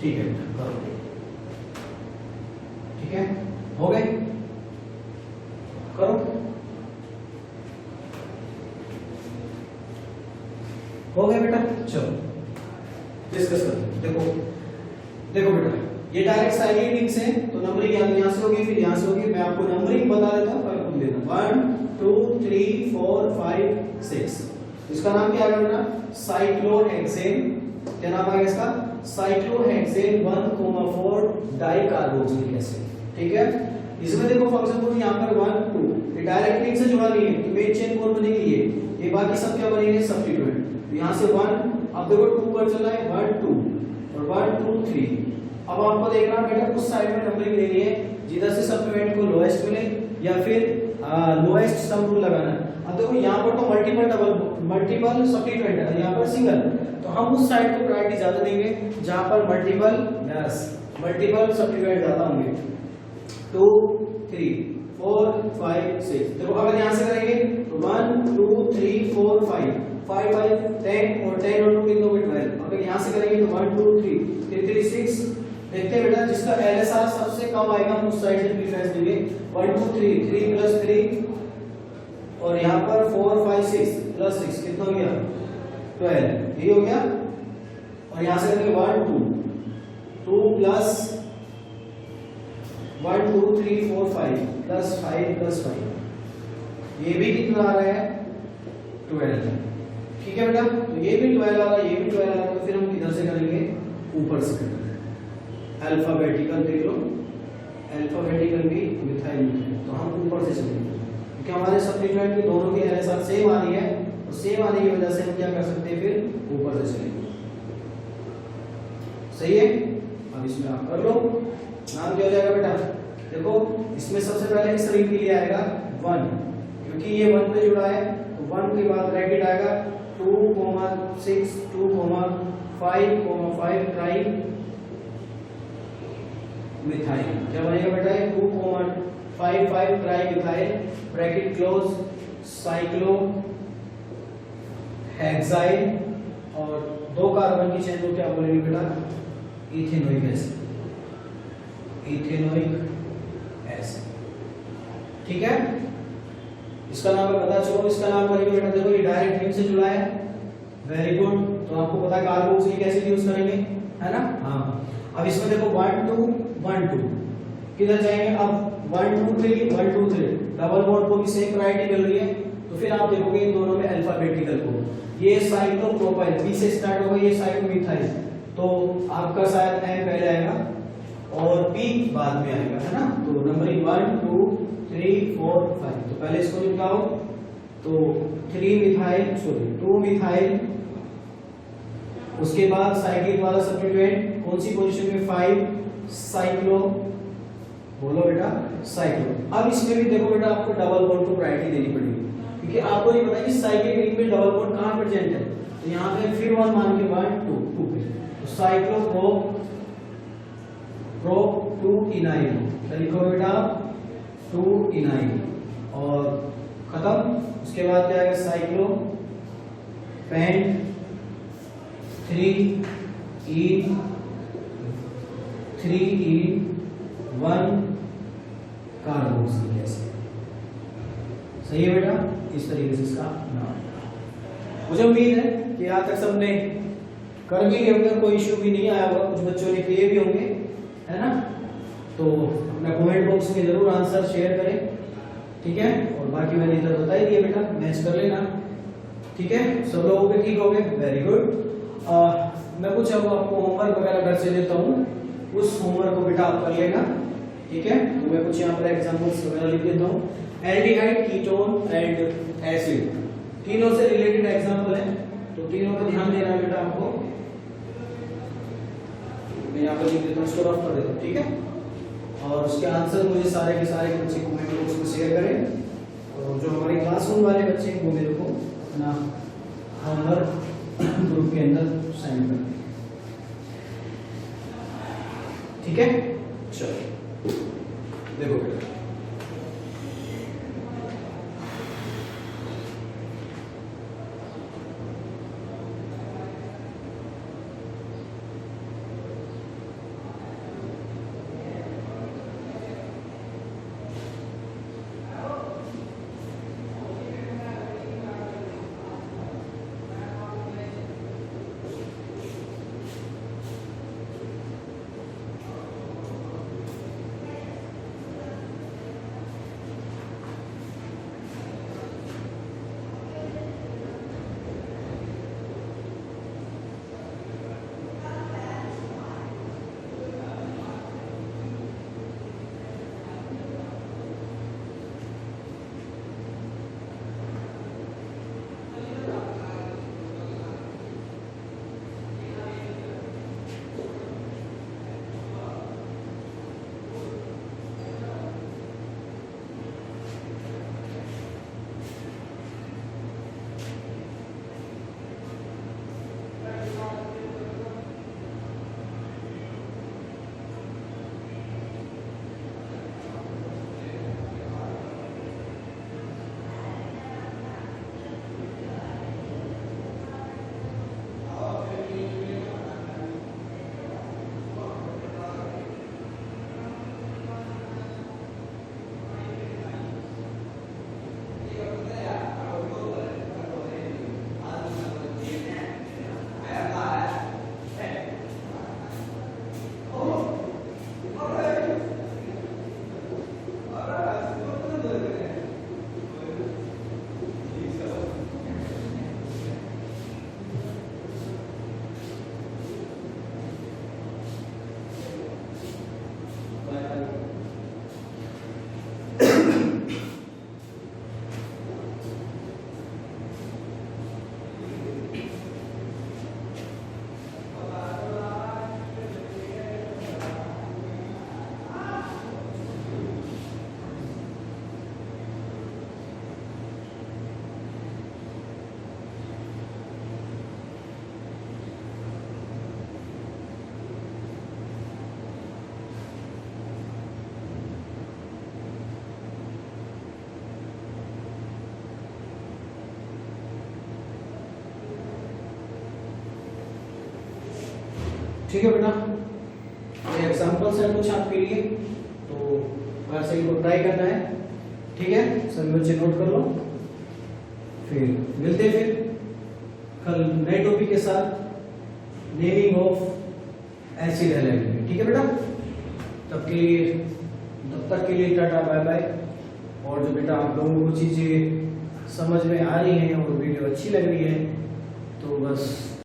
Speaker 1: ठीक है बेटा, करो। ठीक है, हो गए? करो। हो गए बेटा? चलो डिस्कस करते। देखो देखो बेटा, ये डायरेक्ट साइक्लिक रिंग्स है, तो नंबरिंग यहाँ से होगी, फिर यहाँ से होगी। मैं आपको नंबरिंग बता देता हूँ, पर खुद लेना। 1 2 3 4 5 6। इसका नाम क्या है बेटा? साइक्लोहेक्सेन। क्या नाम है इसका? Cyclohexane 1,4 dicarboxylic acid. ठीक है, इसमें देखो फंक्शन कोड यहाँ पर 1 2, ये डायरेक्ट लिंक से जुड़ा नहीं है, तो मेन चेन कौन बनेगी? ये बाकी सब क्या बनेंगे? सब्स्टिट्यूएंट। यहाँ से 1, अब देखो 2 पर चला है, 1 2 और 1 2 3। अब आपको देखना बेटा उस साइड में नंबरिंग देनी है जिधर से सब्स्टिट्यूएंट को लोएस्ट मिले, या फिर लोएस्ट सम रूल लगाना है। अब देखो यहाँ पर तो मल्टीपल सब्स्टिट्यूएंट है, यहाँ पर सिंगल, तो हम उस साइड को प्रायोरिटी ज्यादा देंगे जहां पर मल्टीपल सब्स्टिट्यूएंट ज्यादा होंगे। 2 3 4 5 6। देखो अगर यहां से करेंगे तो 1 2 3 4 5 5 5 10, और 10 और 2 कितने हो गए? 12। अगर यहां से करेंगे तो 1 2 3 3 3 6। देखते हैं बेटा, जिसका एलएसआर सबसे कम आएगा हम उस साइड से प्रेफरेंस देंगे। 1 2 3 3 + 3, और यहाँ पर 4 5 6 + 6 कितना हो गया? 12। ये हो गया। और यहां से करेंगे 1 2 2 + 1 2 3 4 5 + 5 + 5, ये भी कितना आ रहा है? 12। ठीक है बेटा, तो ये भी 12 आ रहा है, ये भी 12 आ रहा है, तो फिर हम किधर से करेंगे? ऊपर से करेंगे। अल्फाबेटिकल देख लो, अल्फाबेटिकल भी मिथाइल, तो हम ऊपर से चलेंगे क्योंकि हमारे सब्स्टिट्यूएंट की दोनों की एलएसआर सेम आ रही है, और सेम आने की वजह से हम क्या कर सकते हैं? फिर ऊपर से चलेंगे। सही है? अब इसमें आप कर लो। नाम क्या हो जाएगा बेटा? देखो इसमें सबसे पहले इस रिंग के लिए आएगा 1, क्योंकि ये 1 पे जुड़ा है, तो 1 के बाद ब्रैकेट आएगा 2, 6 2, 5 ट्राई मिथाइल। क्या बनेगा बेटा? 2, 5 tri methyl, bracket close, cyclo hexyl, और 2 कार्बन की चेन को क्या बोलेंगे बेटा? Ethanoic acid. Ethanoic acid. ठीक है, इसका नाम पता चलो, इसका नाम करेंगे बेटा। देखो ये डायरेक्ट लिंक से जुड़ा है, वेरी गुड। तो आपको पता है कार्बोक्सिलिक एसिड यूज करेंगे, है ना? हाँ। अब इसमें देखो 1 2 1 2 किधर जाएंगे? अब 1 2 3 1 2 3, डबल बॉन्ड को भी सेम प्रायोरिटी मिल रही है, तो फिर आप देखोगे इन दोनों में अल्फाबेटिकल को, ये साइक्लोप्रोपाइल बी से स्टार्ट होगा, ये साइक्लोमिथाइल, तो आपका शायद एम पहले आएगा और पी बाद में आएगा, है ना? तो नंबरिंग 1 2 3 4 5। तो पहले इसको निकालो, तो 2 मिथाइल, उसके बाद साइक्लिक वाला सब्स्टिट्यूएंट कौन सी पोजीशन में 5 साइक्लो, बोलो बेटा साइक्लो। अब इसमें भी देखो बेटा आपको डबल बॉन्ड को प्रायोरिटी देनी पड़ेगी, क्योंकि आपको नहीं पता कि साइक्लिक रिंग में डबल बॉन्ड कहां प्रेजेंट है। तो यहां पे फिर 1 मान के 1 2 2 पे, तो साइक्लो प्रो 2 इनाइल, क्या लिखो बेटा 2 इनाइल, और खत्म। उसके बाद क्या आएगा साइक्लो पेंट 3 इन 1 कार्बोक्सिलिक एसिड। सही है बेटा, इस तरीके से इसका नाम। मुझे उम्मीद है कि आज तक सबने कर भी लिया होगा, कोई इश्यू भी नहीं आया होगा, कुछ बच्चों ने किए भी होंगे, है ना। तो अपना कमेंट बॉक्स में जरूर आंसर शेयर करें, ठीक है। और बाकी मैंने इधर बता ही दिया बेटा, मैच कर लेना, ठीक है। सब लोगों के ठीक हो गए, वेरी गुड। मैं कुछ अब आपको होमवर्क वगैरह घर से देता हूँ, उस होमवर्क को बेटा आप कर लेना, ठीक है। तो मैं कुछ यहाँ पर एग्जांपल्स वगैरह लिख देता हूँ। एल्डिहाइड, कीटोन एंड एसिड, तीनों से रिलेटेड एग्जांपल है, तो तीनों पर ध्यान देना बेटा आपको। मैं यहाँ पर लिख देता हूँ, इसको रफ कर देता हूँ, ठीक है। और उसके आंसर मुझे सारे के सारे बच्चे कमेंट बॉक्स में शेयर करें, और जो हमारे क्लासरूम वाले बच्चे हैं वो मेरे को अपना होमवर्क ग्रुप के अंदर सेंड कर दें, ठीक है। चलो देखो बेटा, ठीक है बेटा। ये एग्जांपल्स है कुछ आपके लिए, तो वैसे ही को ट्राई करना है, ठीक है। सभी बच्चे नोट कर लो, फिर मिलते हैं फिर कल नए टॉपिक के साथ, नेमिंग ऑफ एसिड हैलाइड, ठीक है बेटा। तब तक के लिए टाटा बाय बाय। और जो बेटा आप लोगों को चीजें समझ में आ रही हैं और वीडियो अच्छी लग रही है, तो बस